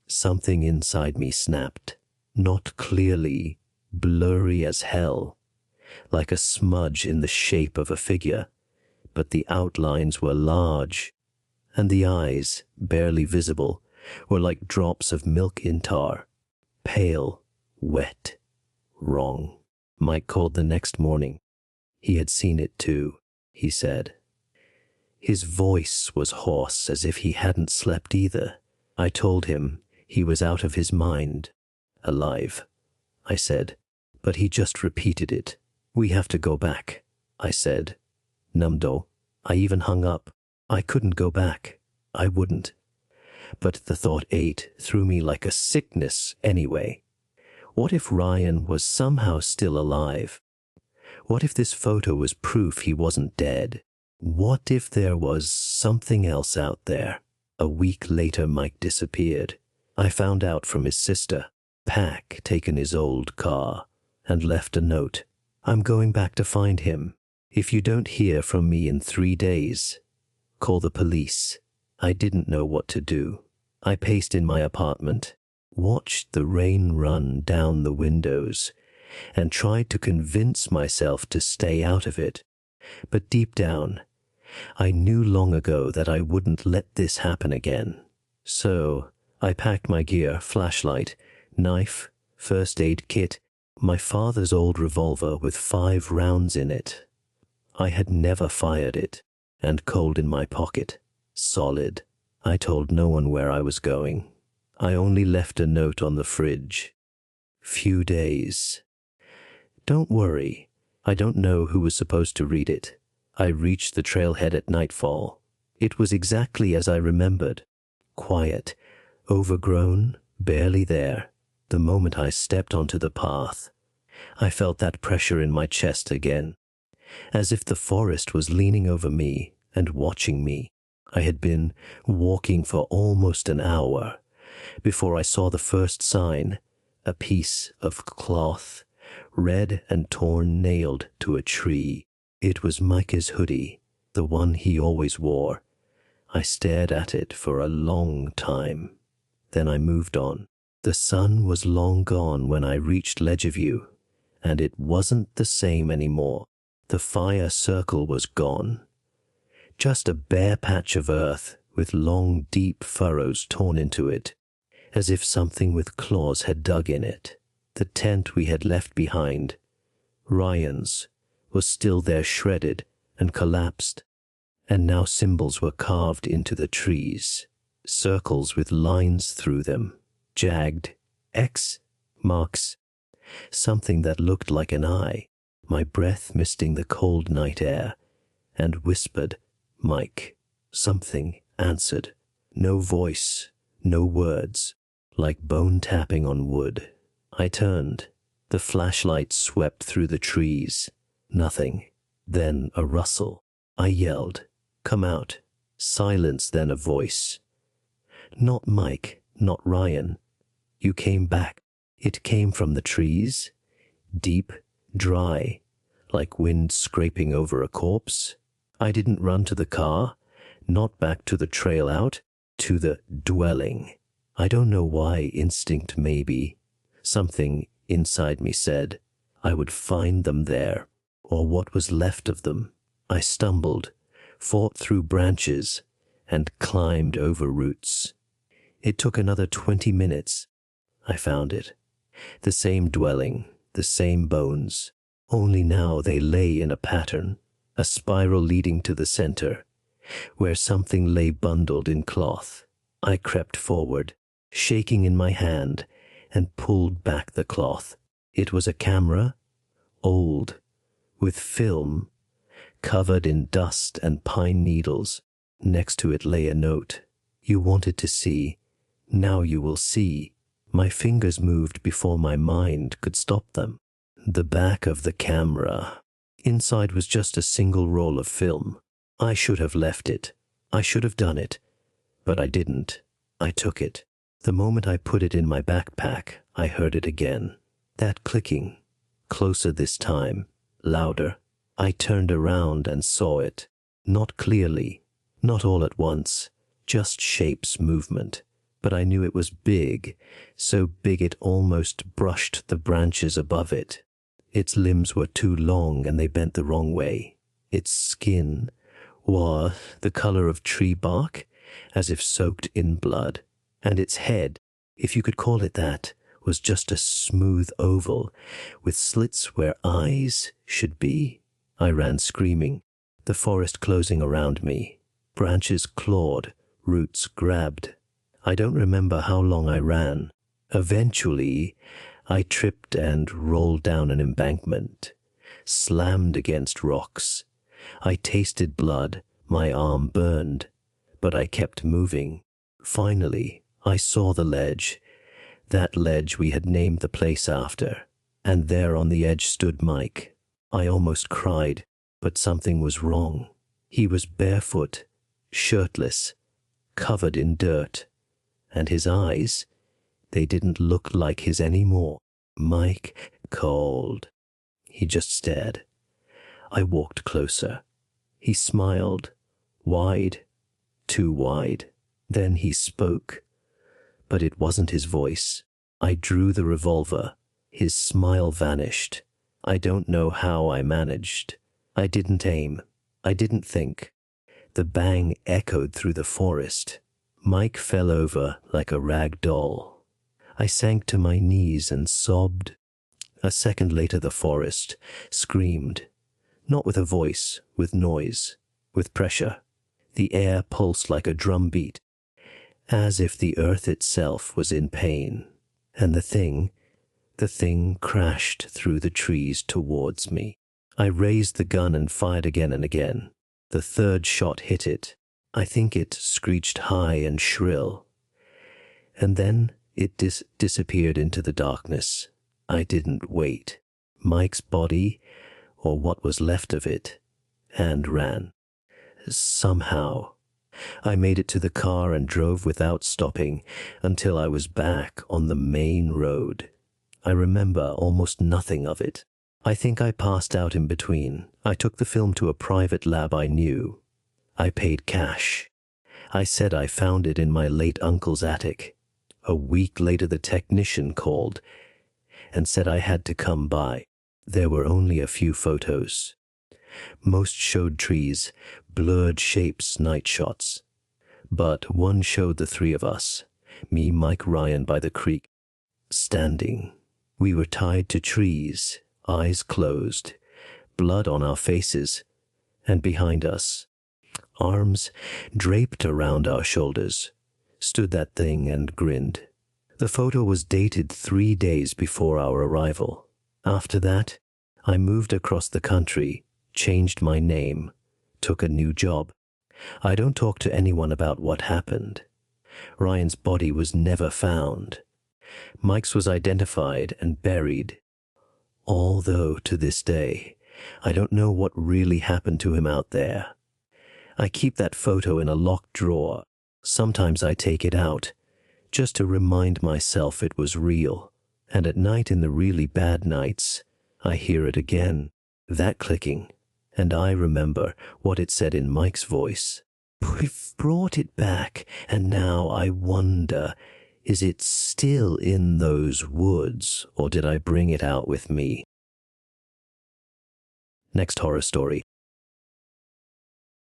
Speaker 1: something inside me snapped. Not clearly, blurry as hell, like a smudge in the shape of a figure, but the outlines were large, and the eyes, barely visible, were like drops of milk in tar, pale, wet, wrong. Mike called the next morning. He had seen it too, he said. His voice was hoarse, as if he hadn't slept either. I told him he was out of his mind. Alive, I said, but he just repeated it. We have to go back, I said. Numdo. I even hung up. I couldn't go back. I wouldn't. But the thought ate through me like a sickness anyway. What if Ryan was somehow still alive? What if this photo was proof he wasn't dead? What if there was something else out there? A week later, Mike disappeared. I found out from his sister. Pack taken his old car and left a note. I'm going back to find him. If you don't hear from me in 3 days, call the police. I didn't know what to do. I paced in my apartment, watched the rain run down the windows, and tried to convince myself to stay out of it. But deep down, I knew long ago that I wouldn't let this happen again. So I packed my gear, flashlight, knife, first aid kit, my father's old revolver with 5 rounds in it. I had never fired it, and cold in my pocket, solid. I told no one where I was going. I only left a note on the fridge. Few days. Don't worry, I don't know who was supposed to read it. I reached the trailhead at nightfall. It was exactly as I remembered. Quiet, overgrown, barely there. The moment I stepped onto the path, I felt that pressure in my chest again, as if the forest was leaning over me and watching me. I had been walking for almost an hour before I saw the first sign, a piece of cloth, red and torn, nailed to a tree. It was Micah's hoodie, the one he always wore. I stared at it for a long time. Then I moved on. The sun was long gone when I reached Ledgeview, and it wasn't the same anymore. The fire circle was gone. Just a bare patch of earth with long, deep furrows torn into it, as if something with claws had dug in it. The tent we had left behind, Ryan's, was still there, shredded and collapsed, and now symbols were carved into the trees, circles with lines through them, jagged, X marks, something that looked like an eye, my breath misting the cold night air, and whispered, "Mike." Something answered. No voice, no words, like bone tapping on wood. I turned. The flashlight swept through the trees. Nothing. Then a rustle. I yelled, "Come out." Silence, then a voice. Not Mike, not Ryan. You came back. It came from the trees. Deep, dry, like wind scraping over a corpse. I didn't run to the car, not back to the trail out, to the dwelling. I don't know why, instinct maybe. Something inside me said I would find them there, or what was left of them. I stumbled, fought through branches, and climbed over roots. It took another 20 minutes. I found it. The same dwelling, the same bones, only now they lay in a pattern, a spiral leading to the center, where something lay bundled in cloth. I crept forward, shaking in my hand, and pulled back the cloth. It was a camera, old, with film, covered in dust and pine needles. Next to it lay a note. "You wanted to see. Now you will see." My fingers moved before my mind could stop them. The back of the camera. Inside was just a single roll of film. I should have left it. I should have done it. But I didn't. I took it. The moment I put it in my backpack, I heard it again. That clicking. Closer this time. Louder. I turned around and saw it. Not clearly. Not all at once. Just shapes, movement. But I knew it was big, so big it almost brushed the branches above it. Its limbs were too long and they bent the wrong way. Its skin was the color of tree bark, as if soaked in blood. And its head, if you could call it that, was just a smooth oval, with slits where eyes should be. I ran screaming, the forest closing around me. Branches clawed, roots grabbed. I don't remember how long I ran. Eventually, I tripped and rolled down an embankment, slammed against rocks. I tasted blood, my arm burned, but I kept moving. Finally, I saw the ledge, that ledge we had named the place after, and there on the edge stood Mike. I almost cried, but something was wrong. He was barefoot, shirtless, covered in dirt. And his eyes, they didn't look like his anymore. Mike called. He just stared. I walked closer. He smiled, wide, too wide. Then he spoke, but it wasn't his voice. I drew the revolver. His smile vanished. I don't know how I managed. I didn't aim. I didn't think. The bang echoed through the forest. Mike fell over like a rag doll. I sank to my knees and sobbed. A second later, the forest screamed, not with a voice, with noise, with pressure. The air pulsed like a drum beat, as if the earth itself was in pain. And the thing crashed through the trees towards me. I raised the gun and fired again and again. The third shot hit it. I think it screeched high and shrill. And then it disappeared into the darkness. I didn't wait. Mike's body, or what was left of it, and ran. Somehow, I made it to the car and drove without stopping until I was back on the main road. I remember almost nothing of it. I think I passed out in between. I took the film to a private lab I knew. I paid cash. I said I found it in my late uncle's attic. A week later, the technician called and said I had to come by. There were only a few photos. Most showed trees, blurred shapes, night shots. But one showed the three of us, me, Mike, Ryan, by the creek, standing. We were tied to trees, eyes closed, blood on our faces, and behind us, arms draped around our shoulders, stood that thing and grinned. The photo was dated 3 days before our arrival. After that, I moved across the country, changed my name, took a new job. I don't talk to anyone about what happened. Ryan's body was never found. Mike's was identified and buried. Although, to this day, I don't know what really happened to him out there. I keep that photo in a locked drawer. Sometimes I take it out, just to remind myself it was real. And at night, in the really bad nights, I hear it again, that clicking, and I remember what it said in Mike's voice. We've brought it back, and now I wonder, is it still in those woods, or did I bring it out with me? Next horror story.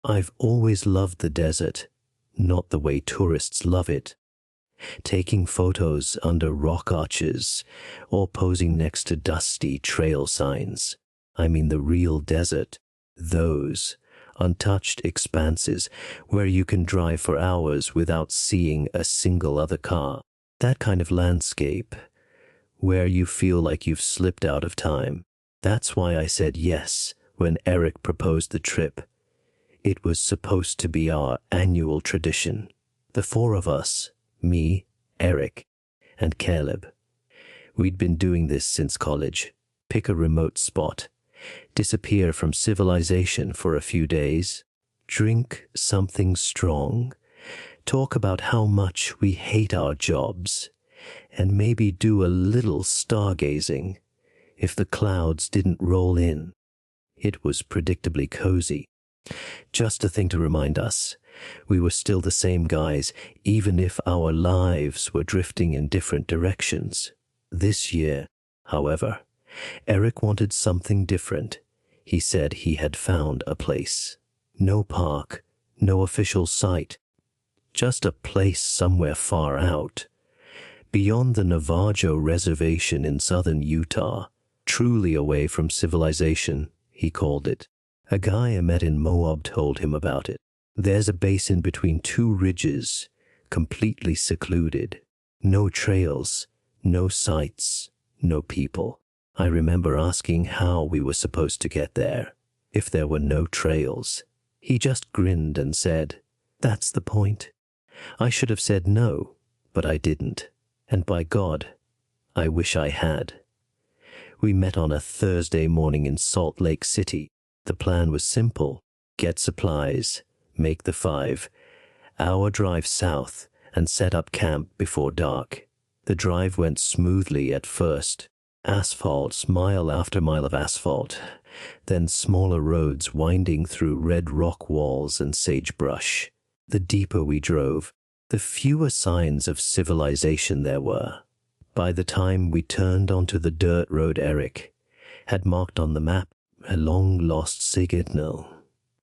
Speaker 1: I've always loved the desert, not the way tourists love it. Taking photos under rock arches or posing next to dusty trail signs. I mean the real desert, those untouched expanses where you can drive for hours without seeing a single other car. That kind of landscape where you feel like you've slipped out of time. That's why I said yes when Eric proposed the trip. It was supposed to be our annual tradition. The four of us, me, Eric, and Caleb. We'd been doing this since college. Pick a remote spot, disappear from civilization for a few days, drink something strong, talk about how much we hate our jobs, and maybe do a little stargazing if the clouds didn't roll in. It was predictably cozy. Just a thing to remind us we were still the same guys, even if our lives were drifting in different directions. This year, however, Eric wanted something different. He said he had found a place. No park, no official site, just a place somewhere far out, beyond the Navajo Reservation in southern Utah, truly away from civilization, he called it. A guy I met in Moab told him about it. There's a basin between two ridges, completely secluded. No trails, no sights, no people. I remember asking how we were supposed to get there, if there were no trails. He just grinned and said, "That's the point." I should have said no, but I didn't. And by God, I wish I had. We met on a Thursday morning in Salt Lake City. The plan was simple. Get supplies, make the 5-hour drive south, and set up camp before dark. The drive went smoothly at first. Asphalt, mile after mile of asphalt, then smaller roads winding through red rock walls and sagebrush. The deeper we drove, the fewer signs of civilization there were. By the time we turned onto the dirt road Eric had marked on the map, a long-lost signal.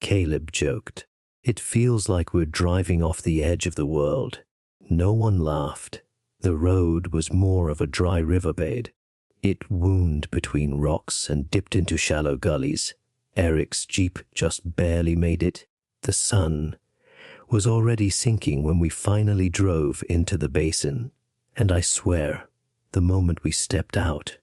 Speaker 1: Caleb joked, "It feels like we're driving off the edge of the world." No one laughed. The road was more of a dry riverbed. It wound between rocks and dipped into shallow gullies. Eric's jeep just barely made it. The sun was already sinking when we finally drove into the basin, and I swear, the moment we stepped out,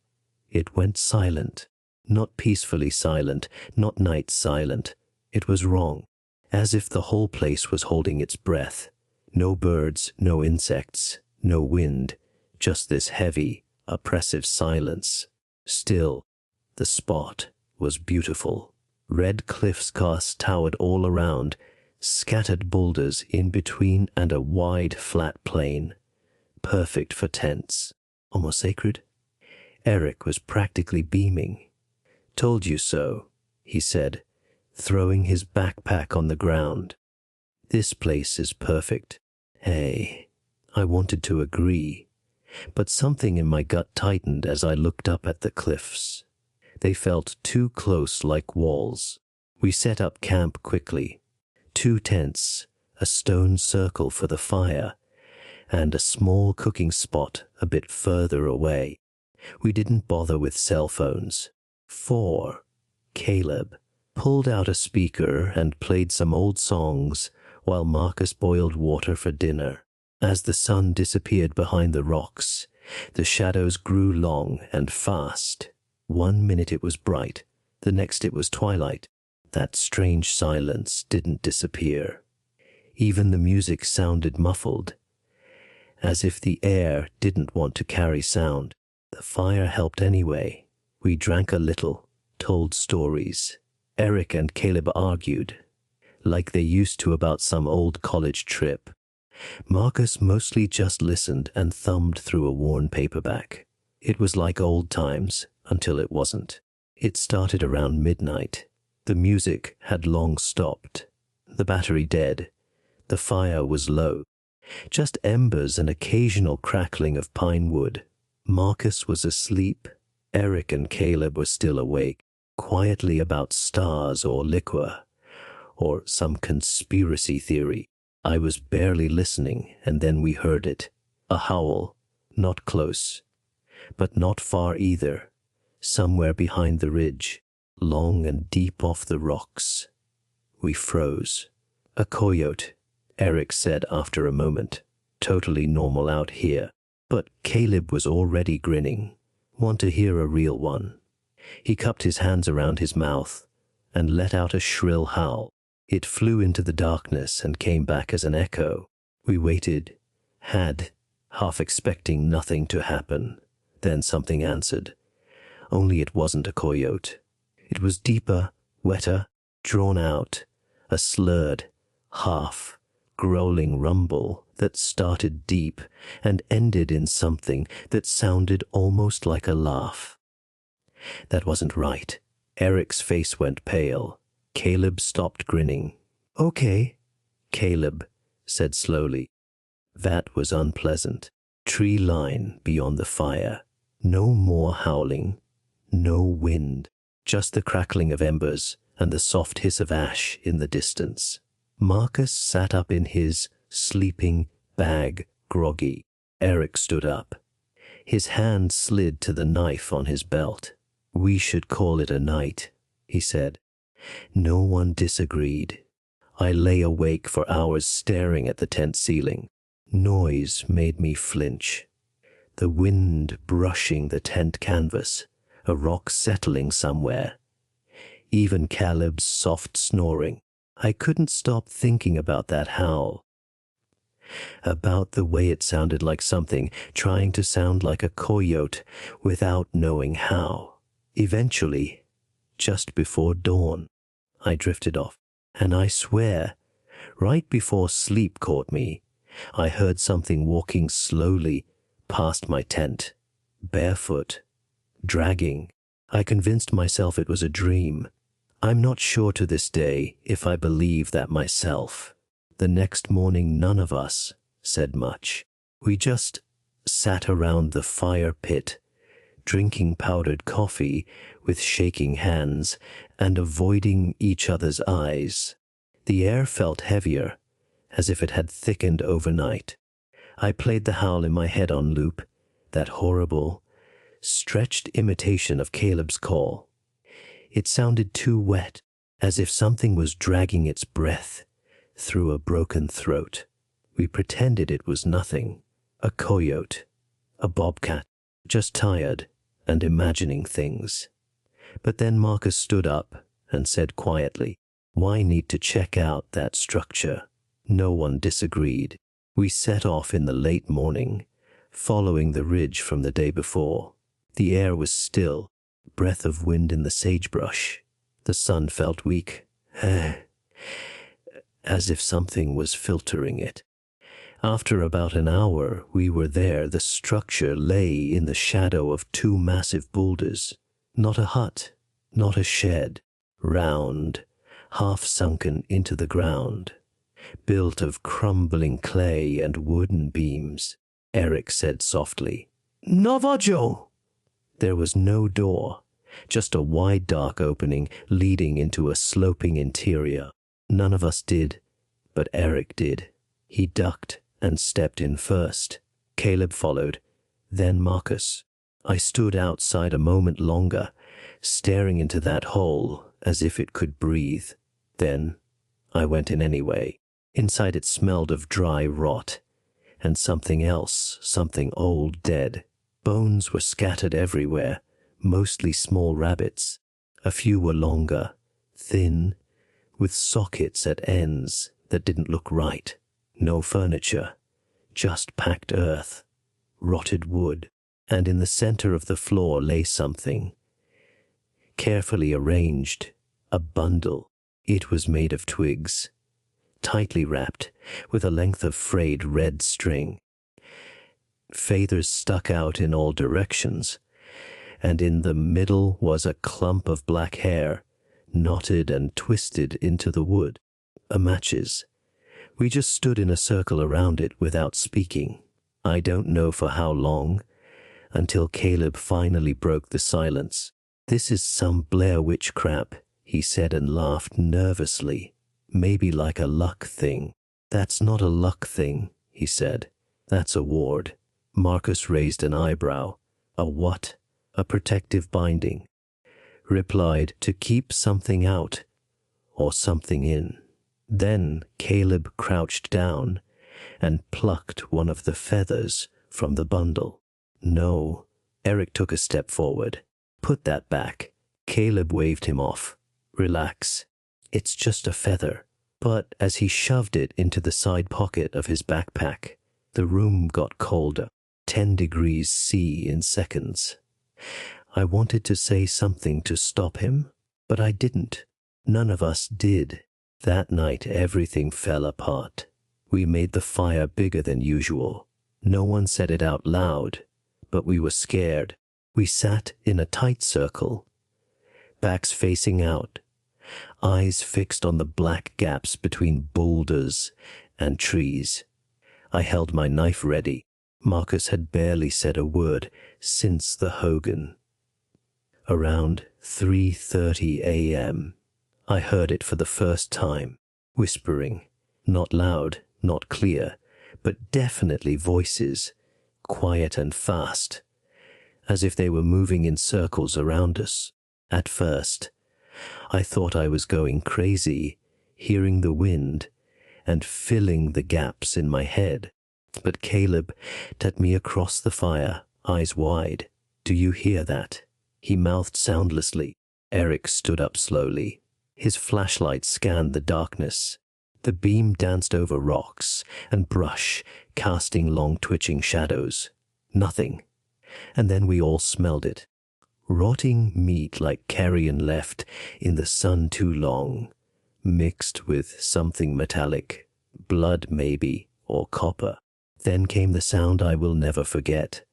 Speaker 1: it went silent. Not peacefully silent, not night silent. It was wrong, as if the whole place was holding its breath. No birds, no insects, no wind, just this heavy, oppressive silence. Still, the spot was beautiful. Red cliff scarps towered all around, scattered boulders in between, and a wide, flat plain, perfect for tents. Almost sacred. Eric was practically beaming. "Told you so," he said, throwing his backpack on the ground. "This place is perfect." Hey, I wanted to agree, but something in my gut tightened as I looked up at the cliffs. They felt too close, like walls. We set up camp quickly. 2 tents, a stone circle for the fire, and a small cooking spot a bit further away. We didn't bother with cell phones. Caleb pulled out a speaker and played some old songs while Marcus boiled water for dinner. As the sun disappeared behind the rocks, the shadows grew long and fast. 1 minute it was bright, the next it was twilight. That strange silence didn't disappear. Even the music sounded muffled, as if the air didn't want to carry sound. The fire helped anyway. We drank a little, told stories. Eric and Caleb argued, like they used to about some old college trip. Marcus mostly just listened and thumbed through a worn paperback. It was like old times, until it wasn't. It started around midnight. The music had long stopped. The battery dead. The fire was low. Just embers and occasional crackling of pine wood. Marcus was asleep. Eric and Caleb were still awake, quietly about stars or liquor, or some conspiracy theory. I was barely listening, and then we heard it. A howl, not close, but not far either, somewhere behind the ridge, long and deep off the rocks. We froze. "A coyote," Eric said after a moment. "Totally normal out here." But Caleb was already grinning. "Want to hear a real one?" He cupped his hands around his mouth and let out a shrill howl. It flew into the darkness and came back as an echo. We waited, half expecting nothing to happen. Then something answered. Only it wasn't a coyote. It was deeper, wetter, drawn out, a slurred, half, growling rumble that started deep and ended in something that sounded almost like a laugh. That wasn't right. Eric's face went pale. Caleb stopped grinning. "Okay," Caleb said slowly. That was unpleasant. Tree line beyond the fire. No more howling. No wind. Just the crackling of embers and the soft hiss of ash in the distance. Marcus sat up in his sleeping bag, groggy. Eric stood up. His hand slid to the knife on his belt. "We should call it a night," he said. No one disagreed. I lay awake for hours staring at the tent ceiling. Noise made me flinch. The wind brushing the tent canvas, a rock settling somewhere. Even Caleb's soft snoring. I couldn't stop thinking about that howl. About the way it sounded like something trying to sound like a coyote without knowing how. Eventually, just before dawn, I drifted off, and I swear, right before sleep caught me, I heard something walking slowly past my tent, barefoot, dragging. I convinced myself it was a dream. I'm not sure to this day if I believe that myself. The next morning none of us said much. We just sat around the fire pit, drinking powdered coffee with shaking hands and avoiding each other's eyes. The air felt heavier, as if it had thickened overnight. I played the howl in my head on loop, that horrible, stretched imitation of Caleb's call. It sounded too wet, as if something was dragging its breath through a broken throat. We pretended it was nothing, a coyote, a bobcat, just tired and imagining things. But then Marcus stood up and said quietly, "Why need to check out that structure?" No one disagreed. We set off in the late morning, following the ridge from the day before. The air was still, breath of wind in the sagebrush. The sun felt weak, as if something was filtering it. After about an hour we were there. The structure lay in the shadow of two massive boulders. Not a hut, not a shed, round, half sunken into the ground, built of crumbling clay and wooden beams. Eric said softly, "Navajo!" There was no door, just a wide dark opening leading into a sloping interior. None of us did, but Eric did. He ducked and stepped in first. Caleb followed, then Marcus. I stood outside a moment longer, staring into that hole as if it could breathe. Then I went in anyway. Inside it smelled of dry rot, and something else, something old dead. Bones were scattered everywhere, mostly small rabbits. A few were longer, thin, with sockets at ends that didn't look right. No furniture, just packed earth, rotted wood, and in the center of the floor lay something, carefully arranged, a bundle. It was made of twigs, tightly wrapped, with a length of frayed red string. Feathers stuck out in all directions, and in the middle was a clump of black hair, knotted and twisted into the wood. Matches. We just stood in a circle around it without speaking. I don't know for how long, until Caleb finally broke the silence. "This is some Blair Witch crap," he said and laughed nervously. "Maybe like a luck thing." "That's not a luck thing," he said. "That's a ward." Marcus raised an eyebrow. "A what?" "A protective binding." Replied, "To keep something out or something in." Then Caleb crouched down and plucked one of the feathers from the bundle. "No." Eric took a step forward. "Put that back." Caleb waved him off. "Relax. It's just a feather." But as he shoved it into the side pocket of his backpack, the room got colder, 10 degrees C in seconds. I wanted to say something to stop him, but I didn't. None of us did. That night everything fell apart. We made the fire bigger than usual. No one said it out loud, but we were scared. We sat in a tight circle, backs facing out, eyes fixed on the black gaps between boulders and trees. I held my knife ready. Marcus had barely said a word since the Hogan. Around 3:30 a.m., I heard it for the first time, whispering, not loud, not clear, but definitely voices, quiet and fast, as if they were moving in circles around us. At first, I thought I was going crazy, hearing the wind and filling the gaps in my head. But Caleb tapped me across the fire, eyes wide. "Do you hear that?" He mouthed soundlessly. Eric stood up slowly. His flashlight scanned the darkness. The beam danced over rocks and brush, casting long twitching shadows. Nothing. And then we all smelled it. Rotting meat like carrion left in the sun too long, mixed with something metallic, blood maybe, or copper. Then came the sound I will never forget.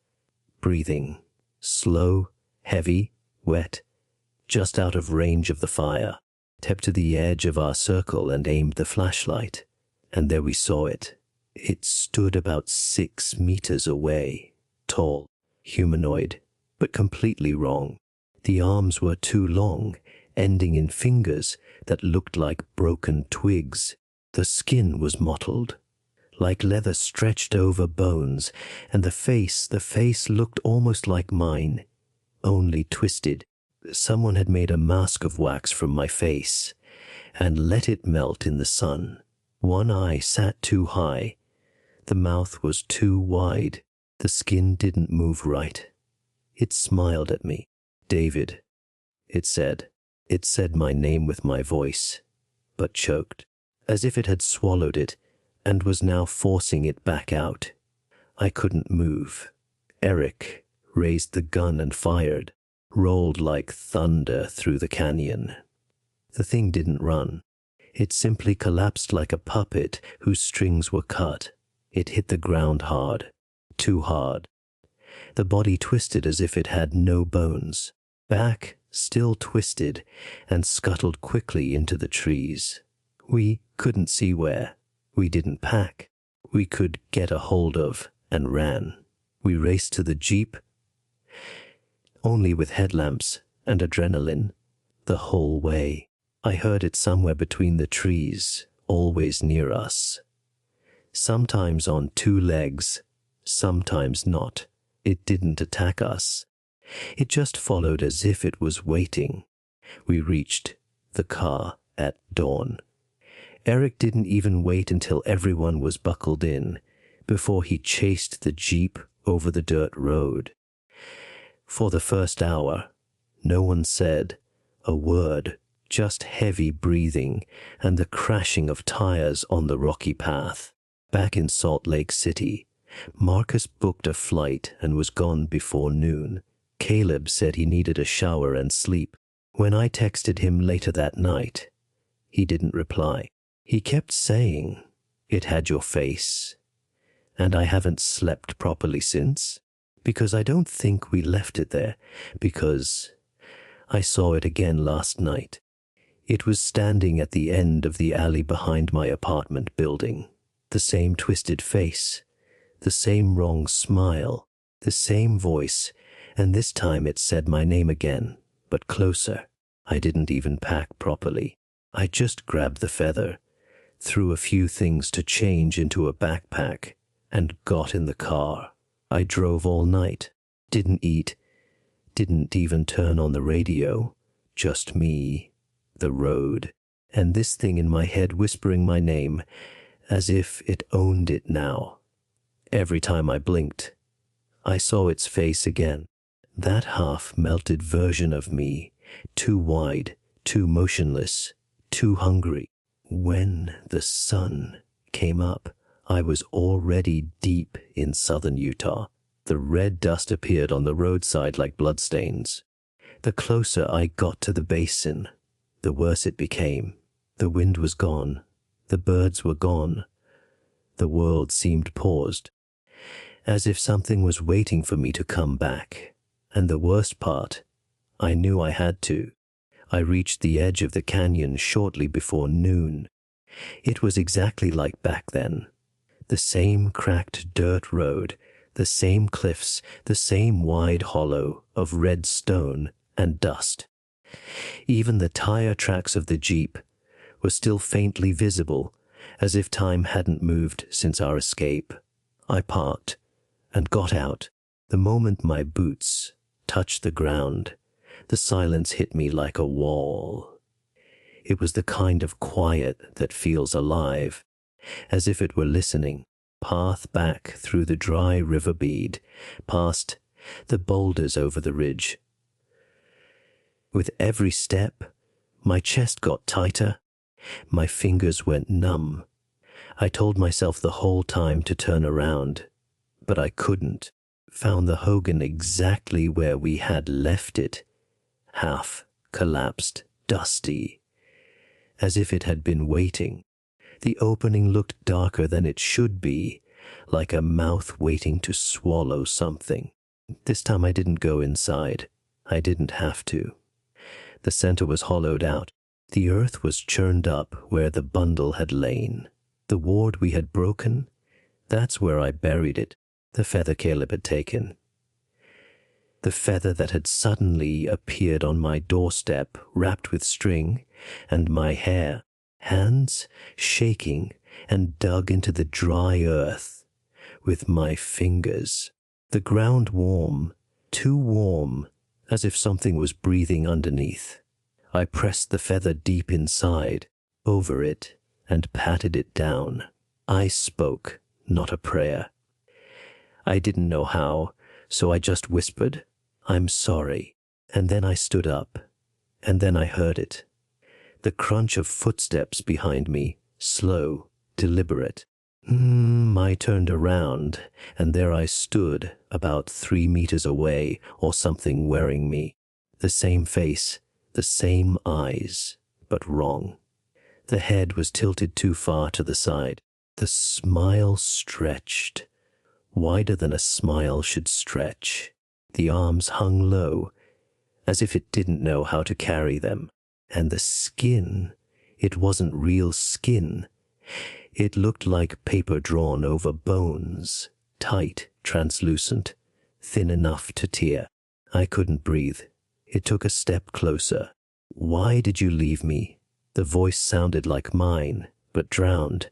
Speaker 1: Breathing. Slow, heavy, wet, just out of range of the fire. Stepped to the edge of our circle and aimed the flashlight, and there we saw it. It stood about 6 meters away, tall, humanoid, but completely wrong. The arms were too long, ending in fingers that looked like broken twigs. The skin was mottled, like leather stretched over bones, and the face looked almost like mine, only twisted. Someone had made a mask of wax from my face and let it melt in the sun. One eye sat too high. The mouth was too wide. The skin didn't move right. It smiled at me. David, it said. It said my name with my voice, but choked, as if it had swallowed it and was now forcing it back out. I couldn't move. Eric raised the gun and fired, rolled like thunder through the canyon. The thing didn't run. It simply collapsed like a puppet whose strings were cut. It hit the ground hard, too hard. The body twisted as if it had no bones. Back still twisted and scuttled quickly into the trees. We couldn't see where. We didn't pack. We could get a hold of and ran. We raced to the jeep, only with headlamps and adrenaline, the whole way. I heard it somewhere between the trees, always near us. Sometimes on two legs, sometimes not. It didn't attack us. It just followed as if it was waiting. We reached the car at dawn. Eric didn't even wait until everyone was buckled in before he chased the jeep over the dirt road. For the first hour, no one said a word, just heavy breathing and the crashing of tires on the rocky path. Back in Salt Lake City, Marcus booked a flight and was gone before noon. Caleb said he needed a shower and sleep. When I texted him later that night, he didn't reply. He kept saying, "It had your face," and I haven't slept properly since, because I don't think we left it there, because I saw it again last night. It was standing at the end of the alley behind my apartment building. The same twisted face, the same wrong smile, the same voice, and this time it said my name again, but closer. I didn't even pack properly. I just grabbed the feather, threw a few things to change into a backpack, and got in the car. I drove all night, didn't eat, didn't even turn on the radio. Just me, the road, and this thing in my head whispering my name, as if it owned it now. Every time I blinked, I saw its face again. That half-melted version of me, too wide, too motionless, too hungry. When the sun came up, I was already deep in southern Utah. The red dust appeared on the roadside like bloodstains. The closer I got to the basin, the worse it became. The wind was gone. The birds were gone. The world seemed paused, as if something was waiting for me to come back. And the worst part, I knew I had to. I reached the edge of the canyon shortly before noon. It was exactly like back then. The same cracked dirt road, the same cliffs, the same wide hollow of red stone and dust. Even the tire tracks of the jeep were still faintly visible, as if time hadn't moved since our escape. I parked and got out. The moment my boots touched the ground, the silence hit me like a wall. It was the kind of quiet that feels alive, as if it were listening. Path back through the dry river bead, past the boulders over the ridge. With every step, my chest got tighter, my fingers went numb. I told myself the whole time to turn around, but I couldn't. Found the Hogan exactly where we had left it, half collapsed, dusty, as if it had been waiting. The opening looked darker than it should be, like a mouth waiting to swallow something. This time I didn't go inside. I didn't have to. The center was hollowed out. The earth was churned up where the bundle had lain. The ward we had broken, that's where I buried it. The feather Caleb had taken. The feather that had suddenly appeared on my doorstep, wrapped with string, and my hair, hands shaking and dug into the dry earth with my fingers. The ground warm, too warm, as if something was breathing underneath. I pressed the feather deep inside, over it, and patted it down. I spoke, not a prayer. I didn't know how, so I just whispered, "I'm sorry." And then I stood up, and then I heard it. The crunch of footsteps behind me, slow, deliberate. I turned around, and there I stood, about 3 meters away, or something, wearing me. The same face, the same eyes, but wrong. The head was tilted too far to the side. The smile stretched, wider than a smile should stretch. The arms hung low, as if it didn't know how to carry them. And the skin, it wasn't real skin. It looked like paper drawn over bones, tight, translucent, thin enough to tear. I couldn't breathe. It took a step closer. "Why did you leave me?" The voice sounded like mine, but drowned,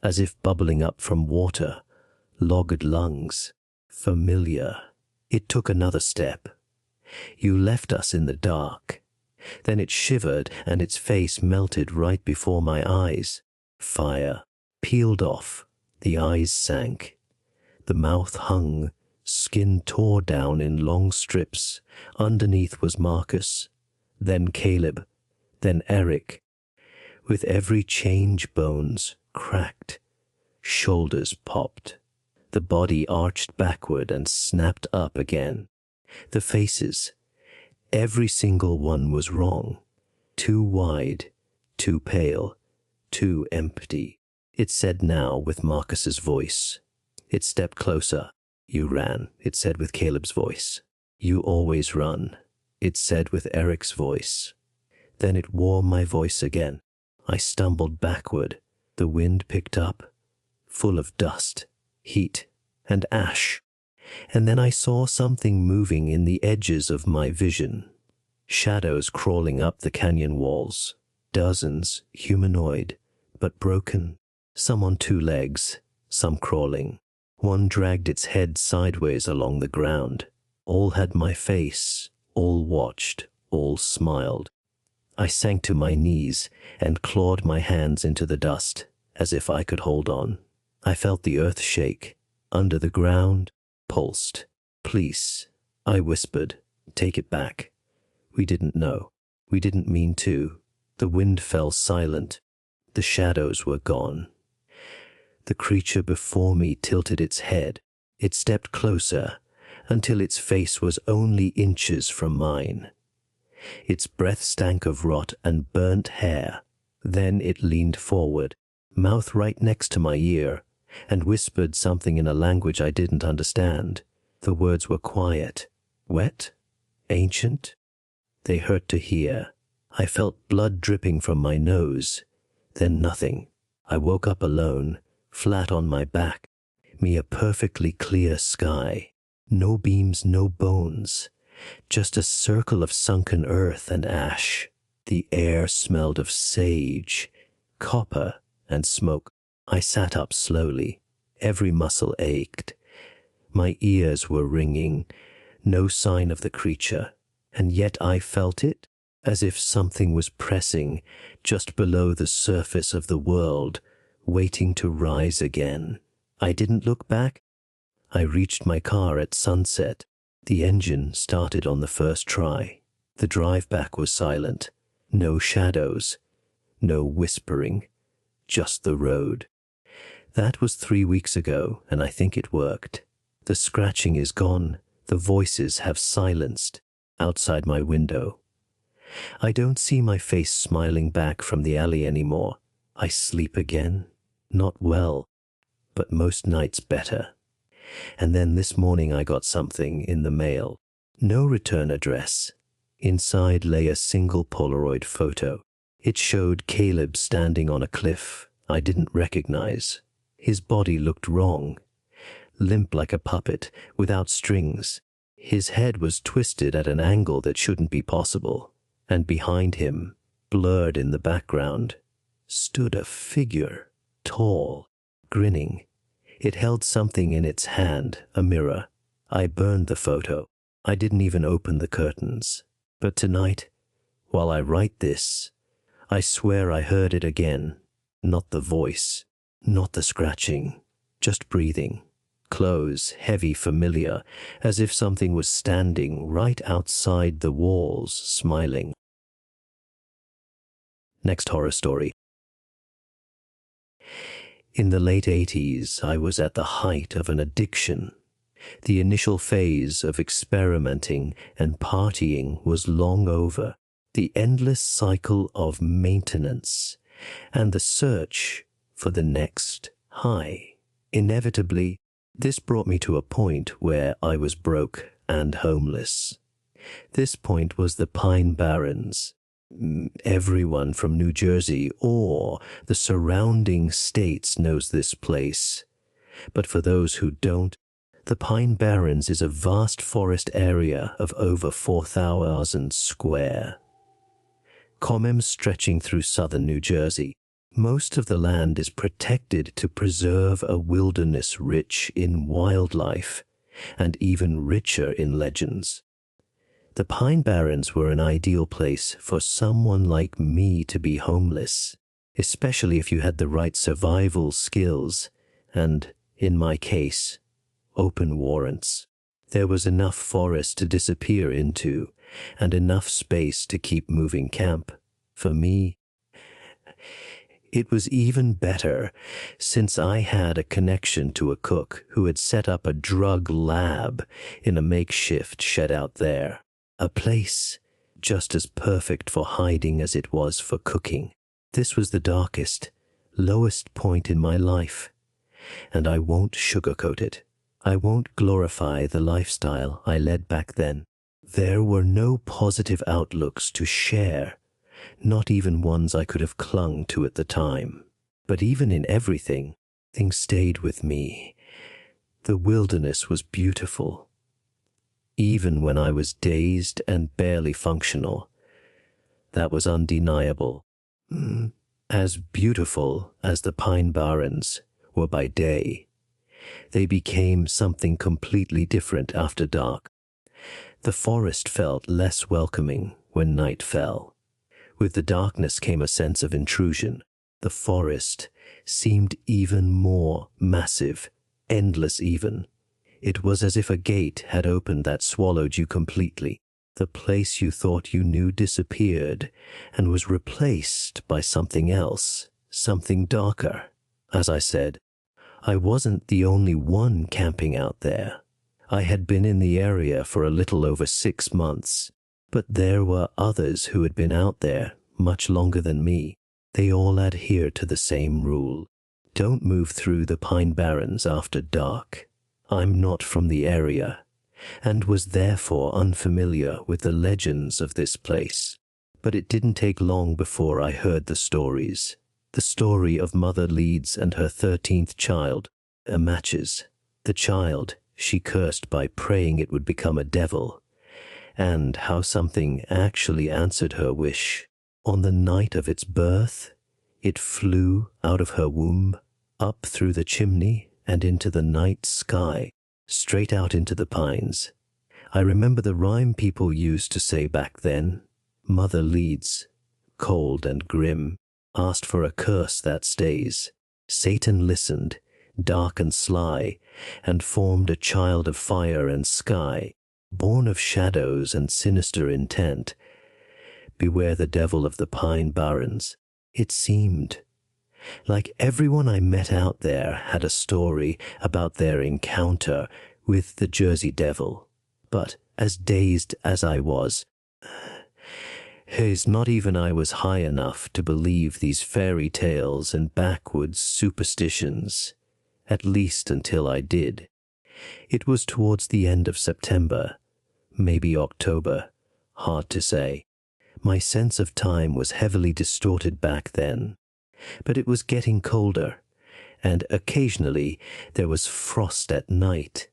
Speaker 1: as if bubbling up from water, logged lungs. Familiar. It took another step. "You left us in the dark." Then it shivered, and its face melted right before my eyes. Fire. Peeled off. The eyes sank. The mouth hung. Skin tore down in long strips. Underneath was Marcus, then Caleb, then Eric. With every change, bones cracked. Shoulders popped. The body arched backward and snapped up again. The faces, every single one was wrong. Too wide, too pale, too empty. It said now with Marcus's voice. It stepped closer. "You ran," it said with Caleb's voice. "You always run," it said with Eric's voice. Then it wore my voice again. I stumbled backward. The wind picked up, full of dust, heat, and ash. And then I saw something moving in the edges of my vision. Shadows crawling up the canyon walls. Dozens, humanoid, but broken. Some on 2 legs, some crawling. One dragged its head sideways along the ground. All had my face, all watched, all smiled. I sank to my knees and clawed my hands into the dust, as if I could hold on. I felt the earth shake. Under the ground, pulsed. "Please," I whispered, "take it back. We didn't know. We didn't mean to." The wind fell silent. The shadows were gone. The creature before me tilted its head. It stepped closer until its face was only inches from mine. Its breath stank of rot and burnt hair. Then it leaned forward, mouth right next to my ear, and whispered something in a language I didn't understand. The words were quiet, wet, ancient. They hurt to hear. I felt blood dripping from my nose. Then nothing. I woke up alone, flat on my back. Me a perfectly clear sky. No beams, no bones. Just a circle of sunken earth and ash. The air smelled of sage, copper, and smoke. I sat up slowly. Every muscle ached. My ears were ringing. No sign of the creature. And yet I felt it, as if something was pressing just below the surface of the world, waiting to rise again. I didn't look back. I reached my car at sunset. The engine started on the first try. The drive back was silent. No shadows. No whispering. Just the road. That was 3 weeks ago, and I think it worked. The scratching is gone. The voices have silenced. Outside my window. I don't see my face smiling back from the alley anymore. I sleep again. Not well, but most nights better. And then this morning I got something in the mail. No return address. Inside lay a single Polaroid photo. It showed Caleb standing on a cliff I didn't recognize. His body looked wrong. Limp like a puppet, without strings. His head was twisted at an angle that shouldn't be possible. And behind him, blurred in the background, stood a figure. tall, grinning. It held something in its hand, a mirror. I burned the photo. I didn't even open the curtains. But tonight, while I write this, I swear I heard it again. Not the voice, not the scratching, just breathing. Close, heavy, familiar, as if something was standing right outside the walls, smiling. Next horror story. In the late 80s, I was at the height of an addiction. The initial phase of experimenting and partying was long over. The endless cycle of maintenance and the search for the next high. Inevitably, this brought me to a point where I was broke and homeless. This point was the Pine Barrens. Everyone from New Jersey or the surrounding states knows this place. But for those who don't, the Pine Barrens is a vast forest area of over 4,000 square kilometers stretching through southern New Jersey. Most of the land is protected to preserve a wilderness rich in wildlife and even richer in legends. The Pine Barrens were an ideal place for someone like me to be homeless, especially if you had the right survival skills and, in my case, open warrants. There was enough forest to disappear into and enough space to keep moving camp. For me, it was even better since I had a connection to a cook who had set up a drug lab in a makeshift shed out there, a place just as perfect for hiding as it was for cooking. This was the darkest, lowest point in my life, and I won't sugarcoat it. I won't glorify the lifestyle I led back then. There were no positive outlooks to share, not even ones I could have clung to at the time. But even in everything, things stayed with me. The wilderness was beautiful. Even when I was dazed and barely functional, that was undeniable. As beautiful as the Pine Barrens were by day, they became something completely different after dark. The forest felt less welcoming when night fell. With the darkness came a sense of intrusion. The forest seemed even more massive, endless even. It was as if a gate had opened that swallowed you completely. The place you thought you knew disappeared and was replaced by something else, something darker. As I said, I wasn't the only one camping out there. I had been in the area for a little over 6 months, but there were others who had been out there much longer than me. They all adhered to the same rule. Don't move through the Pine Barrens after dark. I'm not from the area, and was therefore unfamiliar with the legends of this place. But it didn't take long before I heard the stories. The story of Mother Leeds and her 13th child, Matches. The child she cursed by praying it would become a devil, and how something actually answered her wish. On the night of its birth, it flew out of her womb, up through the chimney and into the night sky, straight out into the pines. I remember the rhyme people used to say back then. Mother Leeds, cold and grim, asked for a curse that stays. Satan listened, dark and sly, and formed a child of fire and sky, born of shadows and sinister intent. Beware the devil of the Pine Barrens. It seemed like everyone I met out there had a story about their encounter with the Jersey Devil. But as dazed as I was, not even I was high enough to believe these fairy tales and backwoods superstitions, at least until I did. It was towards the end of September, maybe October, hard to say. My sense of time was heavily distorted back then, but it was getting colder, and occasionally there was frost at night,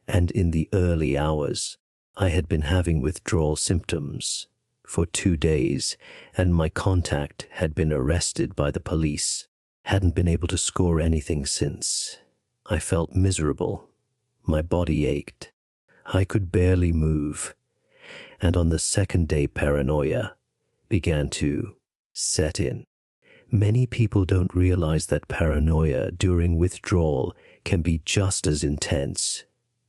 Speaker 1: and in the early hours I had been having withdrawal symptoms for 2 days, and my contact had been arrested by the police. Hadn't been able to score anything since. I felt miserable. My body ached. I could barely move. And on the second day, paranoia began to set in. Many people don't realize that paranoia during withdrawal can be just as intense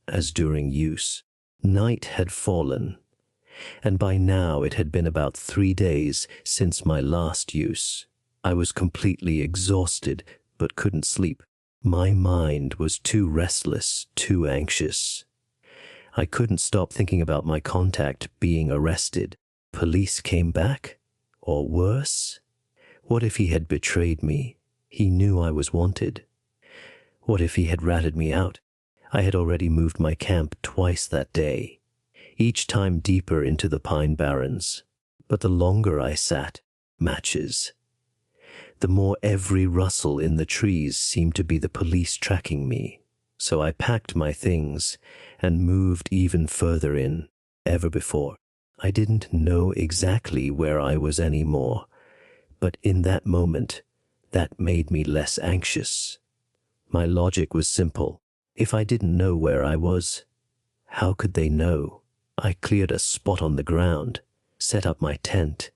Speaker 1: as during use. Night had fallen, and by now it had been about 3 days since my last use. I was completely exhausted, but couldn't sleep. My mind was too restless, too anxious. I couldn't stop thinking about my contact being arrested. Police came back? Or worse? What if he had betrayed me? He knew I was wanted. What if he had ratted me out? I had already moved my camp twice that day, each time deeper into the pine barrens. But the longer I sat, matches, the more every rustle in the trees seemed to be the police tracking me. So I packed my things and moved even further in. Ever before, I didn't know exactly where I was anymore, but in that moment, that made me less anxious. My logic was simple. If I didn't know where I was, how could they know? I cleared a spot on the ground, set up my tent,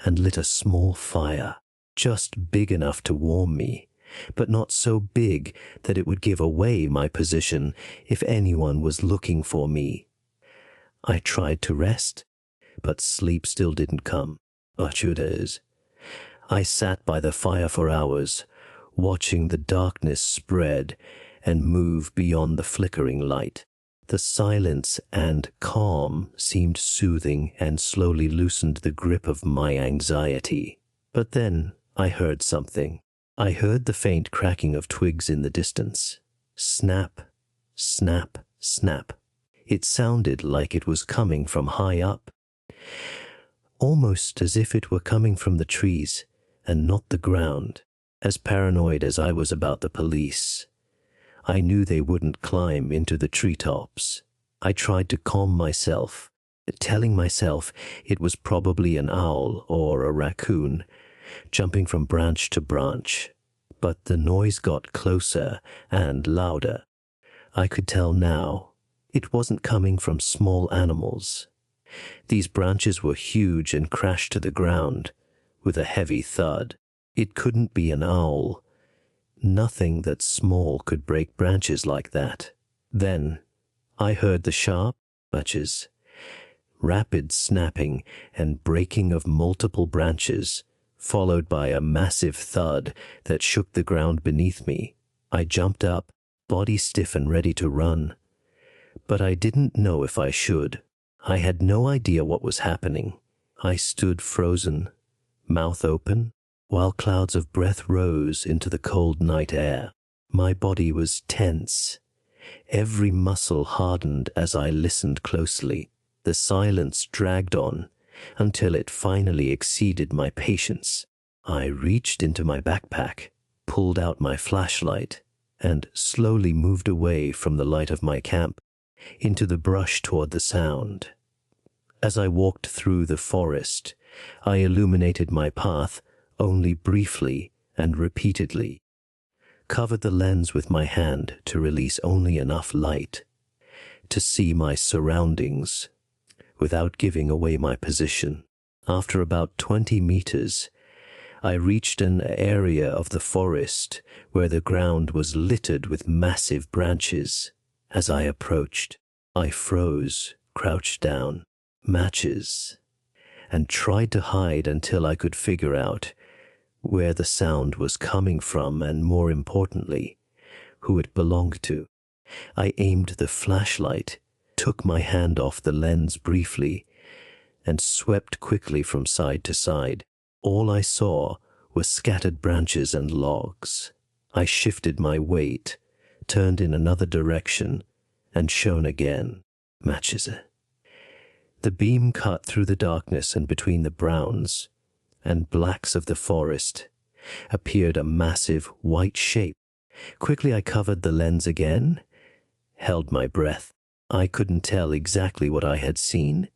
Speaker 1: and lit a small fire, just big enough to warm me, but not so big that it would give away my position if anyone was looking for me. I tried to rest, but sleep still didn't come. I sat by the fire for hours, watching the darkness spread and move beyond the flickering light. The silence and calm seemed soothing and slowly loosened the grip of my anxiety. But then I heard something. I heard the faint cracking of twigs in the distance. Snap, snap, snap. It sounded like it was coming from high up, almost as if it were coming from the trees and not the ground. As paranoid as I was about the police, I knew they wouldn't climb into the treetops. I tried to calm myself, telling myself it was probably an owl or a raccoon, jumping from branch to branch. But the noise got closer and louder. I could tell now it wasn't coming from small animals. These branches were huge and crashed to the ground with a heavy thud. It couldn't be an owl. Nothing that small could break branches like that. Then I heard the sharp matches, rapid snapping and breaking of multiple branches, followed by a massive thud that shook the ground beneath me. I jumped up, body stiff and ready to run. But I didn't know if I should. I had no idea what was happening. I stood frozen, mouth open, while clouds of breath rose into the cold night air. My body was tense. Every muscle hardened as I listened closely. The silence dragged on until it finally exceeded my patience. I reached into my backpack, pulled out my flashlight, and slowly moved away from the light of my camp into the brush toward the sound. As I walked through the forest, I illuminated my path only briefly and repeatedly, covered the lens with my hand to release only enough light to see my surroundings without giving away my position. After about 20 meters, I reached an area of the forest where the ground was littered with massive branches. As I approached, I froze, crouched down, matches, and tried to hide until I could figure out where the sound was coming from and, more importantly, who it belonged to. I aimed the flashlight, took my hand off the lens briefly, and swept quickly from side to side. All I saw were scattered branches and logs. I shifted my weight, turned in another direction, and shone again. Matches. The beam cut through the darkness, and between the browns and blacks of the forest appeared a massive white shape. Quickly I covered the lens again, held my breath. I couldn't tell exactly what I had seen,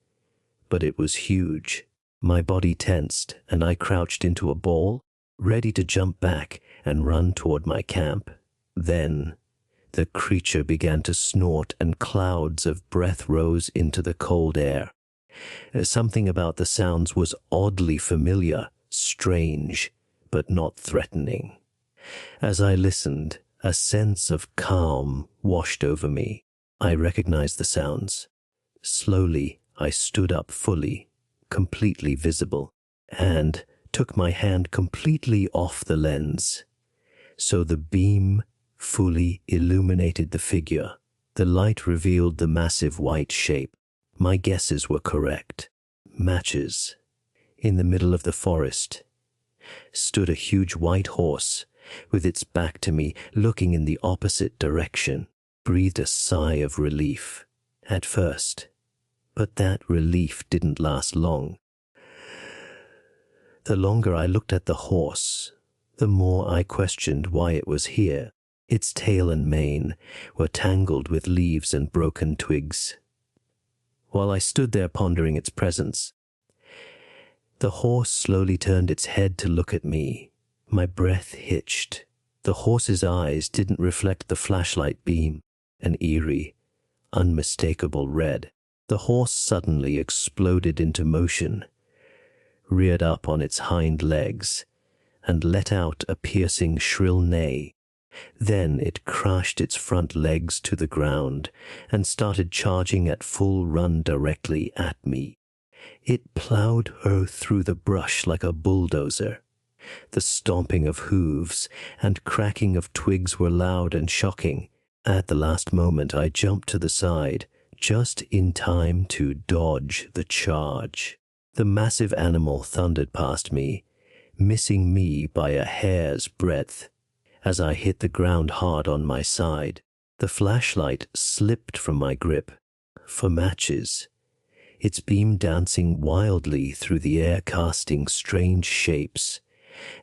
Speaker 1: but it was huge. My body tensed, and I crouched into a ball, ready to jump back and run toward my camp. Then the creature began to snort and clouds of breath rose into the cold air. Something about the sounds was oddly familiar, strange, but not threatening. As I listened, a sense of calm washed over me. I recognized the sounds. Slowly, I stood up fully, completely visible, and took my hand completely off the lens. So the beam fully illuminated the figure. The light revealed the massive white shape. My guesses were correct. Matches. In the middle of the forest stood a huge white horse, with its back to me, looking in the opposite direction. Breathed a sigh of relief at first, but that relief didn't last long. The longer I looked at the horse, the more I questioned why it was here. Its tail and mane were tangled with leaves and broken twigs. While I stood there pondering its presence, the horse slowly turned its head to look at me. My breath hitched. The horse's eyes didn't reflect the flashlight beam, an eerie, unmistakable red. The horse suddenly exploded into motion, reared up on its hind legs, and let out a piercing shrill neigh. Then it crashed its front legs to the ground and started charging at full run directly at me. It plowed her through the brush like a bulldozer. The stomping of hooves and cracking of twigs were loud and shocking. At the last moment, I jumped to the side, just in time to dodge the charge. The massive animal thundered past me, missing me by a hair's breadth. As I hit the ground hard on my side, the flashlight slipped from my grip for matches, its beam dancing wildly through the air, casting strange shapes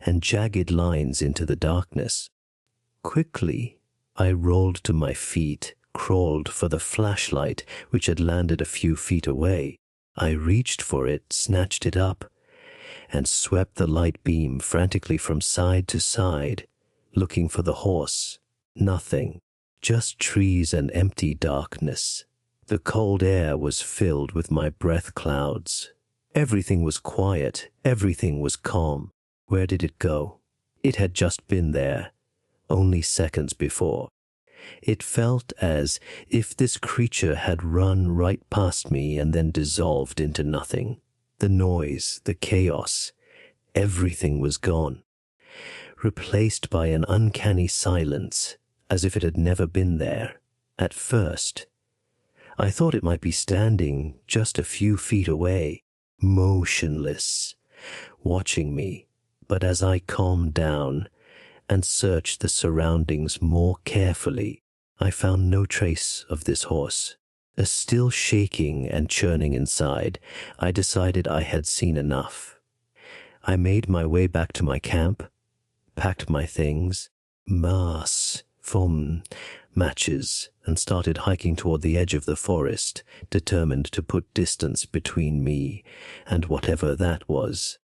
Speaker 1: and jagged lines into the darkness. Quickly, I rolled to my feet, crawled for the flashlight, which had landed a few feet away. I reached for it, snatched it up, and swept the light beam frantically from side to side, looking for the horse. Nothing, just trees and empty darkness. The cold air was filled with my breath clouds. Everything was quiet, everything was calm. Where did it go? It had just been there, only seconds before. It felt as if this creature had run right past me and then dissolved into nothing. The noise, the chaos, everything was gone, replaced by an uncanny silence, as if it had never been there. At first, I thought it might be standing just a few feet away, motionless, watching me. But as I calmed down and searched the surroundings more carefully, I found no trace of this horse. Still shaking and churning inside, I decided I had seen enough. I made my way back to my camp, packed my things, matches, and started hiking toward the edge of the forest, determined to put distance between me and whatever that was.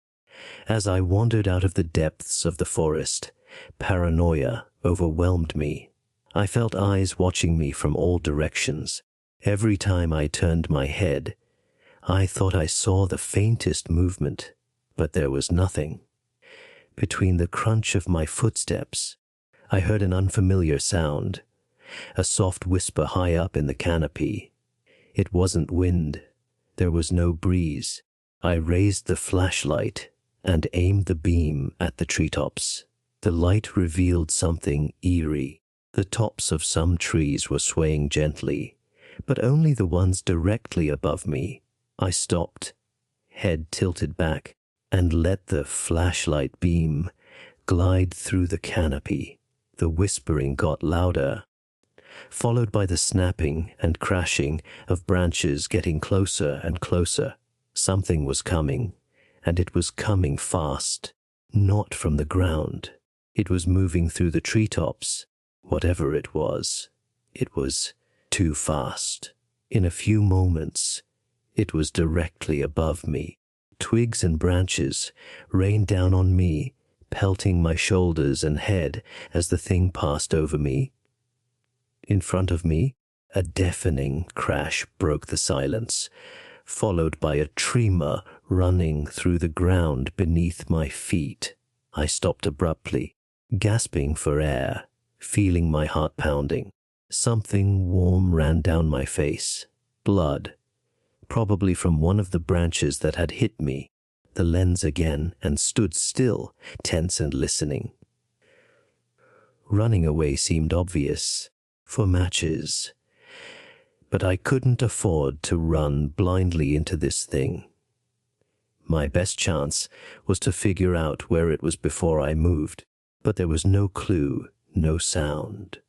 Speaker 1: As I wandered out of the depths of the forest, paranoia overwhelmed me. I felt eyes watching me from all directions. Every time I turned my head, I thought I saw the faintest movement, but there was nothing. Between the crunch of my footsteps, I heard an unfamiliar sound, a soft whisper high up in the canopy. It wasn't wind. There was no breeze. I raised the flashlight and aimed the beam at the treetops. The light revealed something eerie. The tops of some trees were swaying gently, but only the ones directly above me. I stopped, head tilted back, and let the flashlight beam glide through the canopy. The whispering got louder, followed by the snapping and crashing of branches getting closer and closer. Something was coming, and it was coming fast, not from the ground. It was moving through the treetops. Whatever it was too fast. In a few moments, it was directly above me. Twigs and branches rained down on me, pelting my shoulders and head as the thing passed over me. In front of me, a deafening crash broke the silence, followed by a tremor running through the ground beneath my feet. I stopped abruptly, gasping for air, feeling my heart pounding. Something warm ran down my face. Blood, probably from one of the branches that had hit me. The lens again, and stood still, tense and listening. Running away seemed obvious, for matches, but I couldn't afford to run blindly into this thing. My best chance was to figure out where it was before I moved, but there was no clue, no sound.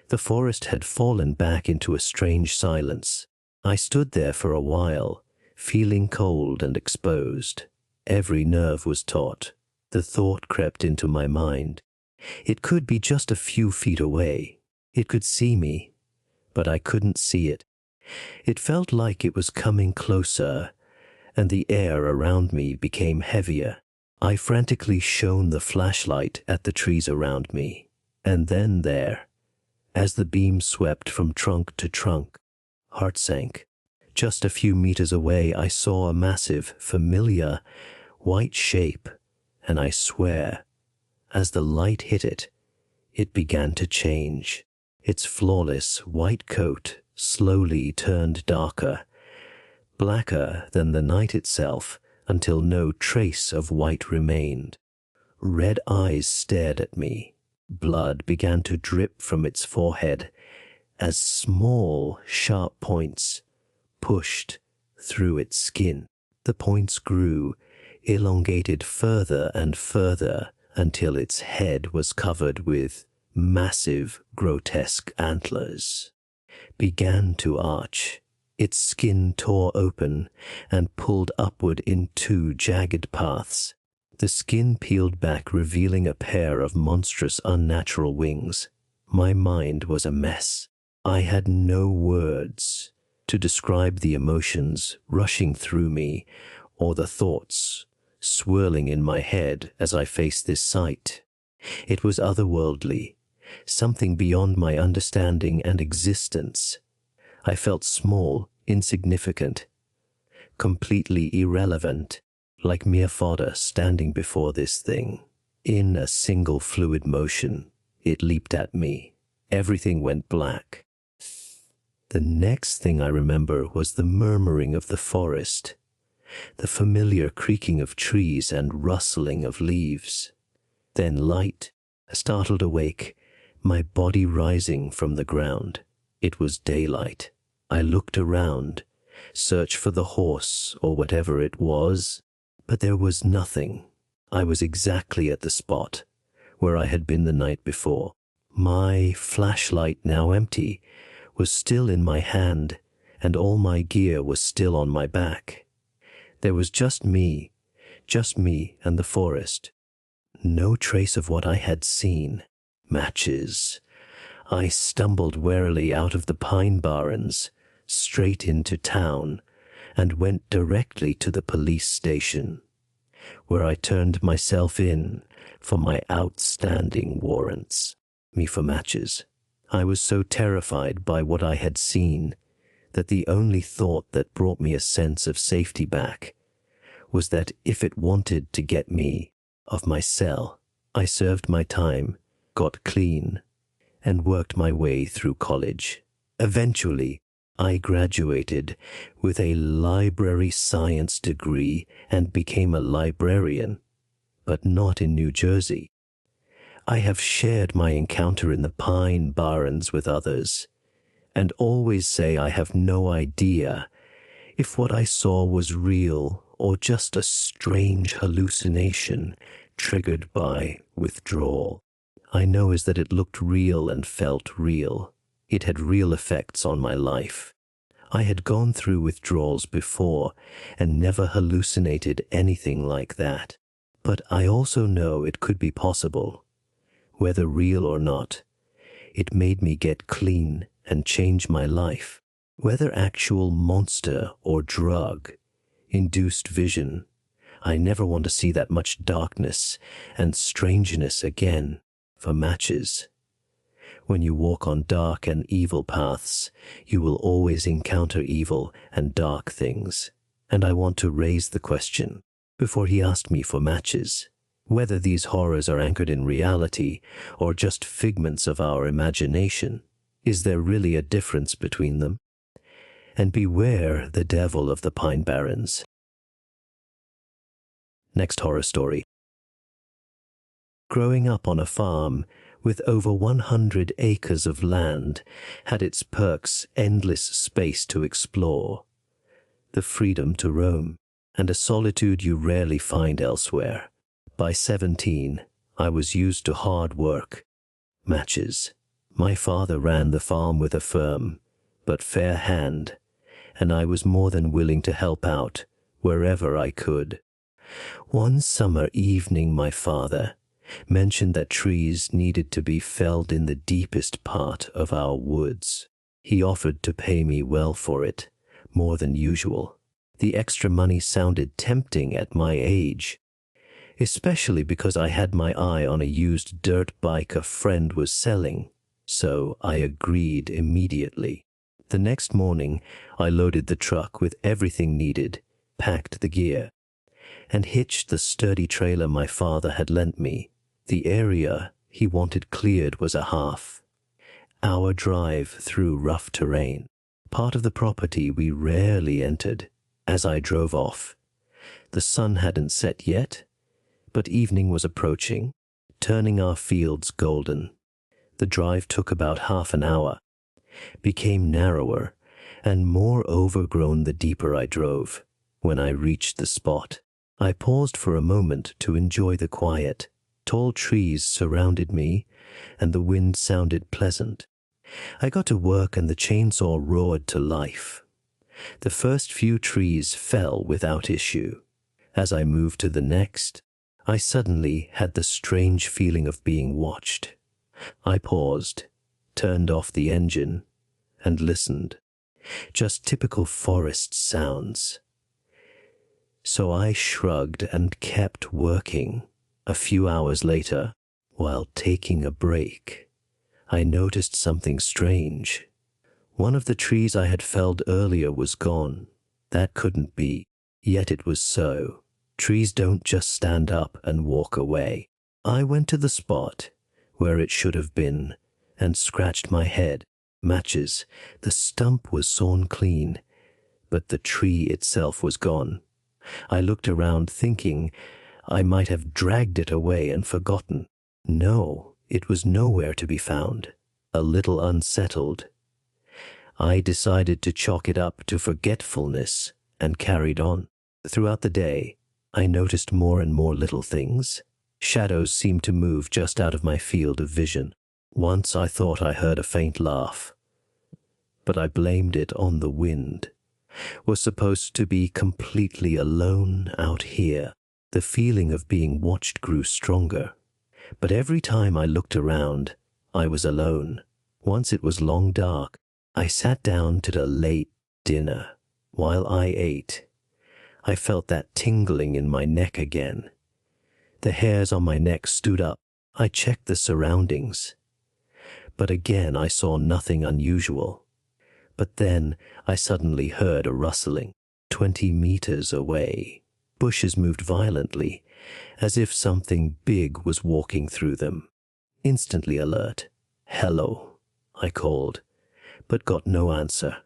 Speaker 1: The forest had fallen back into a strange silence. I stood there for a while, feeling cold and exposed. Every nerve was taut. The thought crept into my mind. It could be just a few feet away. It could see me, but I couldn't see it. It felt like it was coming closer, and the air around me became heavier. I frantically shone the flashlight at the trees around me, and then there, as the beam swept from trunk to trunk, heart sank. Just a few meters away, I saw a massive, familiar, white shape, and I swear, as the light hit it, it began to change. Its flawless white coat slowly turned darker, blacker than the night itself, until no trace of white remained. Red eyes stared at me. Blood began to drip from its forehead as small, sharp points pushed through its skin. The points grew, elongated further and further until its head was covered with massive, grotesque antlers. Began to arch. Its skin tore open and pulled upward in two jagged paths. The skin peeled back, revealing a pair of monstrous, unnatural wings. My mind was a mess. I had no words to describe the emotions rushing through me or the thoughts swirling in my head as I faced this sight. It was otherworldly, something beyond my understanding and existence. I felt small, insignificant, completely irrelevant, like mere fodder standing before this thing. In a single fluid motion, it leaped at me. Everything went black. The next thing I remember was the murmuring of the forest, the familiar creaking of trees and rustling of leaves. Then light, a startled awake, my body rising from the ground. It was daylight. I looked around, searched for the horse or whatever it was, but there was nothing. I was exactly at the spot where I had been the night before. My flashlight, now empty, was still in my hand, and all my gear was still on my back. There was just me and the forest. No trace of what I had seen. Matches. I stumbled warily out of the pine barrens, straight into town, and went directly to the police station, where I turned myself in for my outstanding warrants. Me for matches. I was so terrified by what I had seen that the only thought that brought me a sense of safety back was that if it wanted to get me of my cell, I served my time, got clean, and worked my way through college. Eventually, I graduated with a library science degree and became a librarian, but not in New Jersey. I have shared my encounter in the pine barrens with others, and always say I have no idea if what I saw was real or just a strange hallucination triggered by withdrawal. I know is that it looked real and felt real. It had real effects on my life. I had gone through withdrawals before and never hallucinated anything like that. But I also know it could be possible. Whether real or not, it made me get clean and change my life. Whether actual monster or drug induced vision, I never want to see that much darkness and strangeness again. For matches. When you walk on dark and evil paths, you will always encounter evil and dark things. And I want to raise the question, before he asked me for matches, whether these horrors are anchored in reality or just figments of our imagination. Is there really a difference between them? And beware the devil of the Pine Barrens. Next horror story. Growing up on a farm with over 100 acres of land had its perks: endless space to explore, the freedom to roam, and a solitude you rarely find elsewhere. By 17, I was used to hard work. Matches. My father ran the farm with a firm but fair hand, and I was more than willing to help out wherever I could. One summer evening, my father mentioned that trees needed to be felled in the deepest part of our woods. He offered to pay me well for it, more than usual. The extra money sounded tempting at my age, especially because I had my eye on a used dirt bike a friend was selling, so I agreed immediately. The next morning, I loaded the truck with everything needed, packed the gear, and hitched the sturdy trailer my father had lent me. The area he wanted cleared was a half-hour drive through rough terrain, part of the property we rarely entered. As I drove off, the sun hadn't set yet, but evening was approaching, turning our fields golden. The drive took about half an hour, became narrower and more overgrown the deeper I drove. When I reached the spot, I paused for a moment to enjoy the quiet. Tall trees surrounded me, and the wind sounded pleasant. I got to work and the chainsaw roared to life. The first few trees fell without issue. As I moved to the next, I suddenly had the strange feeling of being watched. I paused, turned off the engine, and listened. Just typical forest sounds. So I shrugged and kept working. A few hours later, while taking a break, I noticed something strange. One of the trees I had felled earlier was gone. That couldn't be, yet it was so. Trees don't just stand up and walk away. I went to the spot where it should have been and scratched my head. Matches. The stump was sawn clean, but the tree itself was gone. I looked around thinking I might have dragged it away and forgotten. No, it was nowhere to be found. A little unsettled, I decided to chalk it up to forgetfulness and carried on. Throughout the day, I noticed more and more little things. Shadows seemed to move just out of my field of vision. Once I thought I heard a faint laugh, but I blamed it on the wind. Was supposed to be completely alone out here. The feeling of being watched grew stronger, but every time I looked around, I was alone. Once it was long dark. I sat down to the late dinner. While I ate, I felt that tingling in my neck again. The hairs on my neck stood up. I checked the surroundings, but again I saw nothing unusual. But then I suddenly heard a rustling 20 meters away. Bushes moved violently, as if something big was walking through them. Instantly alert. "Hello," I called, but got no answer.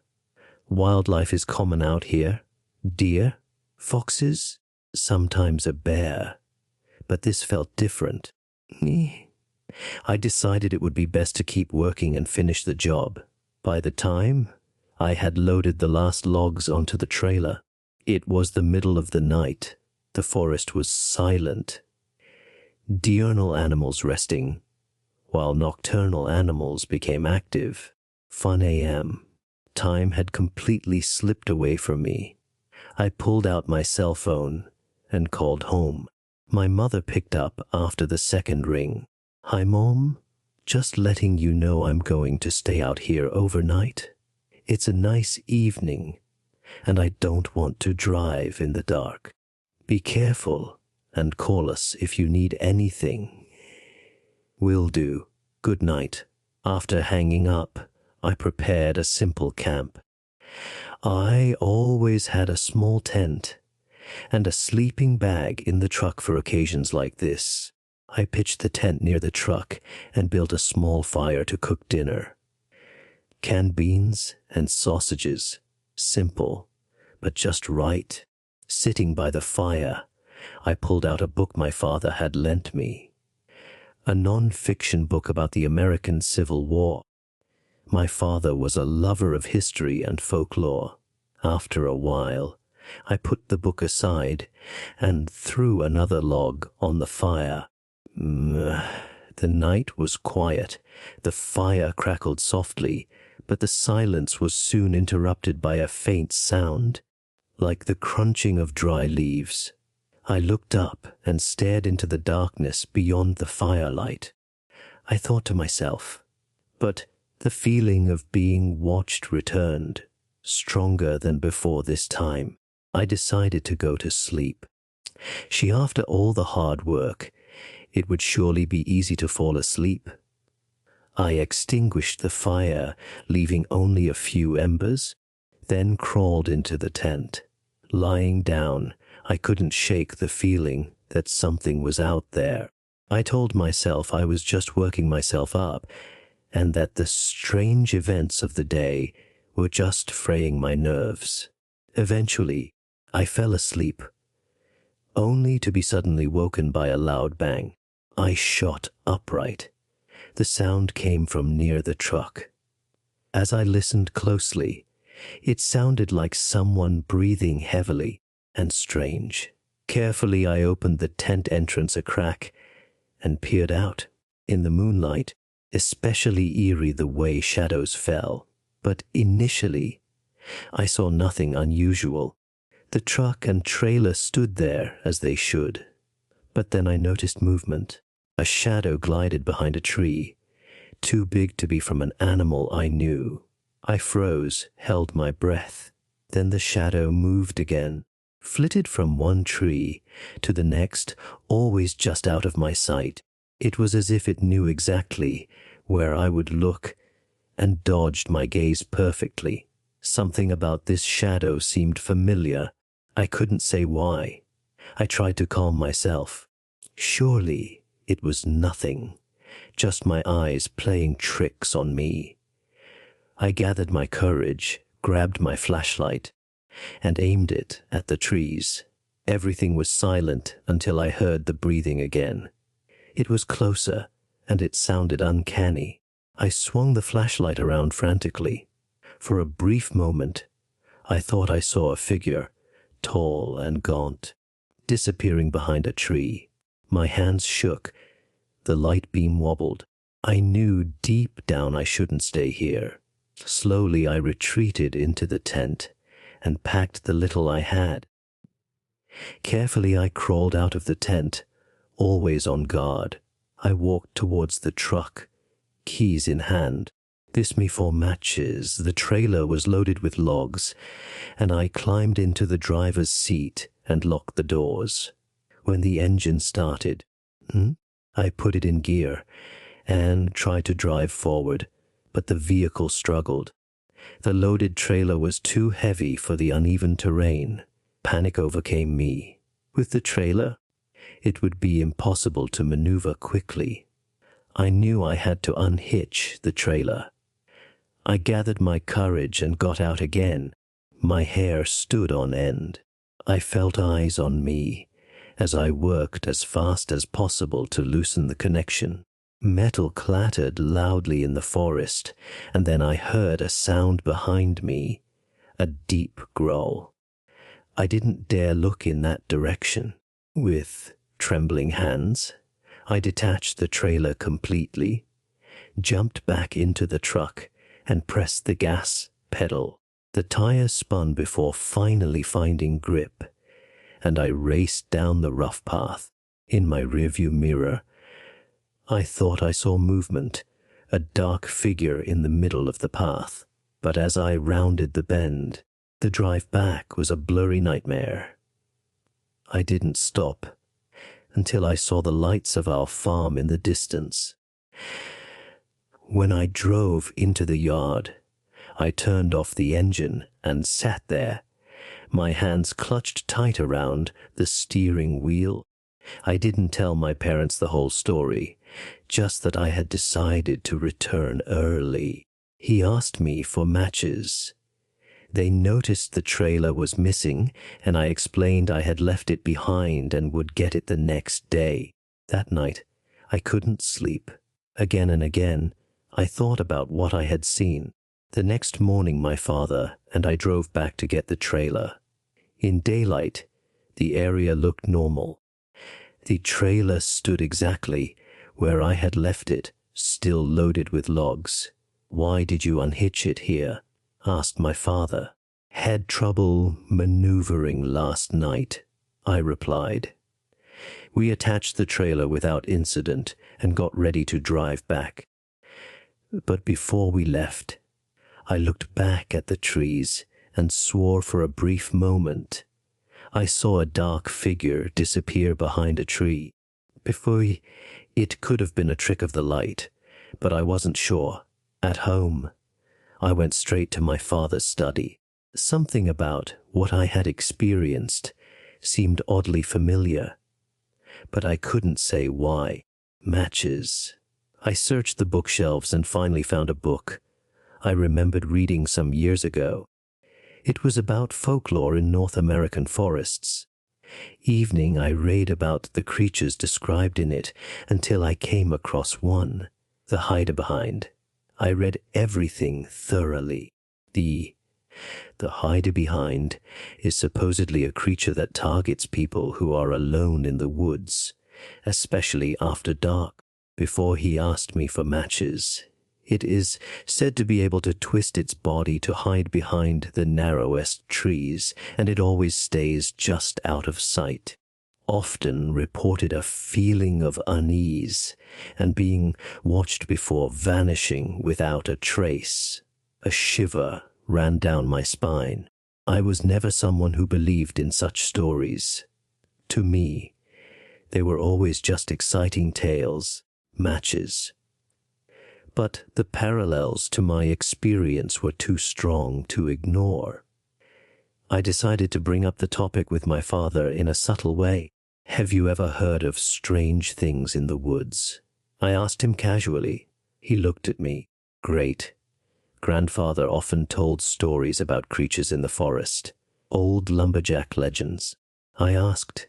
Speaker 1: Wildlife is common out here. Deer, foxes, sometimes a bear. But this felt different. I decided it would be best to keep working and finish the job. By the time I had loaded the last logs onto the trailer, it was the middle of the night. The forest was silent. Diurnal animals resting, while nocturnal animals became active. 1 a.m. Time had completely slipped away from me. I pulled out my cell phone and called home. My mother picked up after the second ring. "Hi, Mom. Just letting you know I'm going to stay out here overnight. It's a nice evening, and I don't want to drive in the dark." Be careful and call us if you need anything. Will do. Good night. After hanging up, I prepared a simple camp. I always had a small tent and a sleeping bag in the truck for occasions like this. I pitched the tent near the truck and built a small fire to cook dinner. Canned beans and sausages, simple, but just right. Sitting by the fire, I pulled out a book my father had lent me, a non-fiction book about the American Civil War. My father was a lover of history and folklore. After a while, I put the book aside and threw another log on the fire. The night was quiet. The fire crackled softly, but the silence was soon interrupted by a faint sound, like the crunching of dry leaves. I looked up and stared into the darkness beyond the firelight. I thought to myself, but the feeling of being watched returned, stronger than before this time. I decided to go to sleep. After all the hard work, it would surely be easy to fall asleep. I extinguished the fire, leaving only a few embers, then crawled into the tent. Lying down, I couldn't shake the feeling that something was out there. I told myself I was just working myself up, and that the strange events of the day were just fraying my nerves. Eventually, I fell asleep, only to be suddenly woken by a loud bang. I shot upright. The sound came from near the truck. As I listened closely, it sounded like someone breathing heavily and strange. Carefully, I opened the tent entrance a crack and peered out. In the moonlight, especially eerie the way shadows fell, but initially, I saw nothing unusual. The truck and trailer stood there as they should. But then I noticed movement. A shadow glided behind a tree, too big to be from an animal I knew. I froze, held my breath. Then the shadow moved again, flitted from one tree to the next, always just out of my sight. It was as if it knew exactly where I would look and dodged my gaze perfectly. Something about this shadow seemed familiar. I couldn't say why. I tried to calm myself. Surely it was nothing, just my eyes playing tricks on me. I gathered my courage, grabbed my flashlight, and aimed it at the trees. Everything was silent until I heard the breathing again. It was closer, and it sounded uncanny. I swung the flashlight around frantically. For a brief moment, I thought I saw a figure, tall and gaunt, disappearing behind a tree. My hands shook. The light beam wobbled. I knew deep down I shouldn't stay here. Slowly I retreated into the tent and packed the little I had. Carefully I crawled out of the tent, always on guard. I walked towards the truck, keys in hand. This me for matches. The trailer was loaded with logs, and I climbed into the driver's seat and locked the doors. When the engine started, I put it in gear and tried to drive forward, but the vehicle struggled. The loaded trailer was too heavy for the uneven terrain. Panic overcame me. With the trailer, it would be impossible to maneuver quickly. I knew I had to unhitch the trailer. I gathered my courage and got out again. My hair stood on end. I felt eyes on me as I worked as fast as possible to loosen the connection. Metal clattered loudly in the forest, and then I heard a sound behind me, a deep growl. I didn't dare look in that direction. With trembling hands, I detached the trailer completely, jumped back into the truck, and pressed the gas pedal. The tire spun before finally finding grip, and I raced down the rough path. In my rearview mirror, I thought I saw movement, a dark figure in the middle of the path. But as I rounded the bend, the drive back was a blurry nightmare. I didn't stop until I saw the lights of our farm in the distance. When I drove into the yard, I turned off the engine and sat there, my hands clutched tight around the steering wheel. I didn't tell my parents the whole story, just that I had decided to return early. He asked me for matches. They noticed the trailer was missing, and I explained I had left it behind and would get it the next day. That night, I couldn't sleep. Again and again, I thought about what I had seen. The next morning, my father and I drove back to get the trailer. In daylight, the area looked normal. The trailer stood exactly where I had left it, still loaded with logs. "Why did you unhitch it here?" asked my father. "Had trouble maneuvering last night," I replied. We attached the trailer without incident and got ready to drive back. But before we left, I looked back at the trees and swore for a brief moment. I saw a dark figure disappear behind a tree. It could have been a trick of the light, but I wasn't sure. At home, I went straight to my father's study. Something about what I had experienced seemed oddly familiar, but I couldn't say why. Matches. I searched the bookshelves and finally found a book I remembered reading some years ago. It was about folklore in North American forests. Evening, I read about the creatures described in it until I came across one, the hide-behind. I read everything thoroughly. The hide-behind is supposedly a creature that targets people who are alone in the woods, especially after dark. Before he asked me for matches, it is said to be able to twist its body to hide behind the narrowest trees, and it always stays just out of sight. Often reported a feeling of unease and being watched before vanishing without a trace. A shiver ran down my spine. I was never someone who believed in such stories. To me, they were always just exciting tales, matches. But the parallels to my experience were too strong to ignore. I decided to bring up the topic with my father in a subtle way. "Have you ever heard of strange things in the woods?" I asked him casually. He looked at me. "Great. Grandfather often told stories about creatures in the forest, old lumberjack legends." I asked.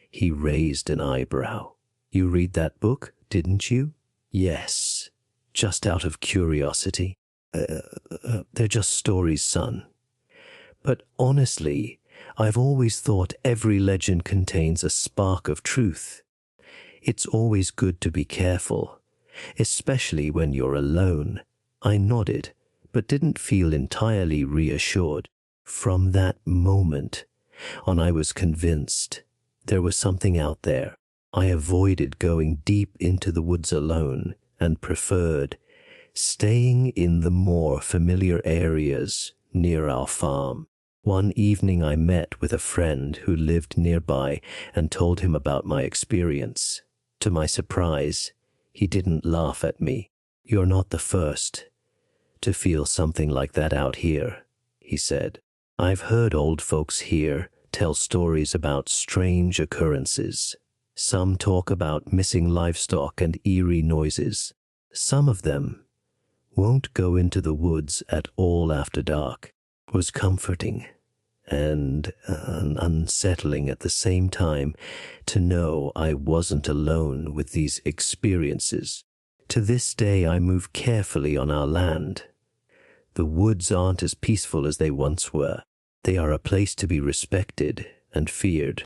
Speaker 1: He raised an eyebrow. "You read that book, didn't you?" "Yes, just out of curiosity." They're just stories, son. But honestly, I've always thought every legend contains a spark of truth. It's always good to be careful, especially when you're alone." I nodded, but didn't feel entirely reassured. From that moment on, I was convinced there was something out there. I avoided going deep into the woods alone and preferred staying in the more familiar areas near our farm. One evening I met with a friend who lived nearby and told him about my experience. To my surprise, he didn't laugh at me. "You're not the first to feel something like that out here," he said. "I've heard old folks here tell stories about strange occurrences. Some talk about missing livestock and eerie noises. Some of them won't go into the woods at all after dark." It was comforting and unsettling at the same time to know I wasn't alone with these experiences. To this day, I move carefully on our land. The woods aren't as peaceful as they once were. They are a place to be respected and feared.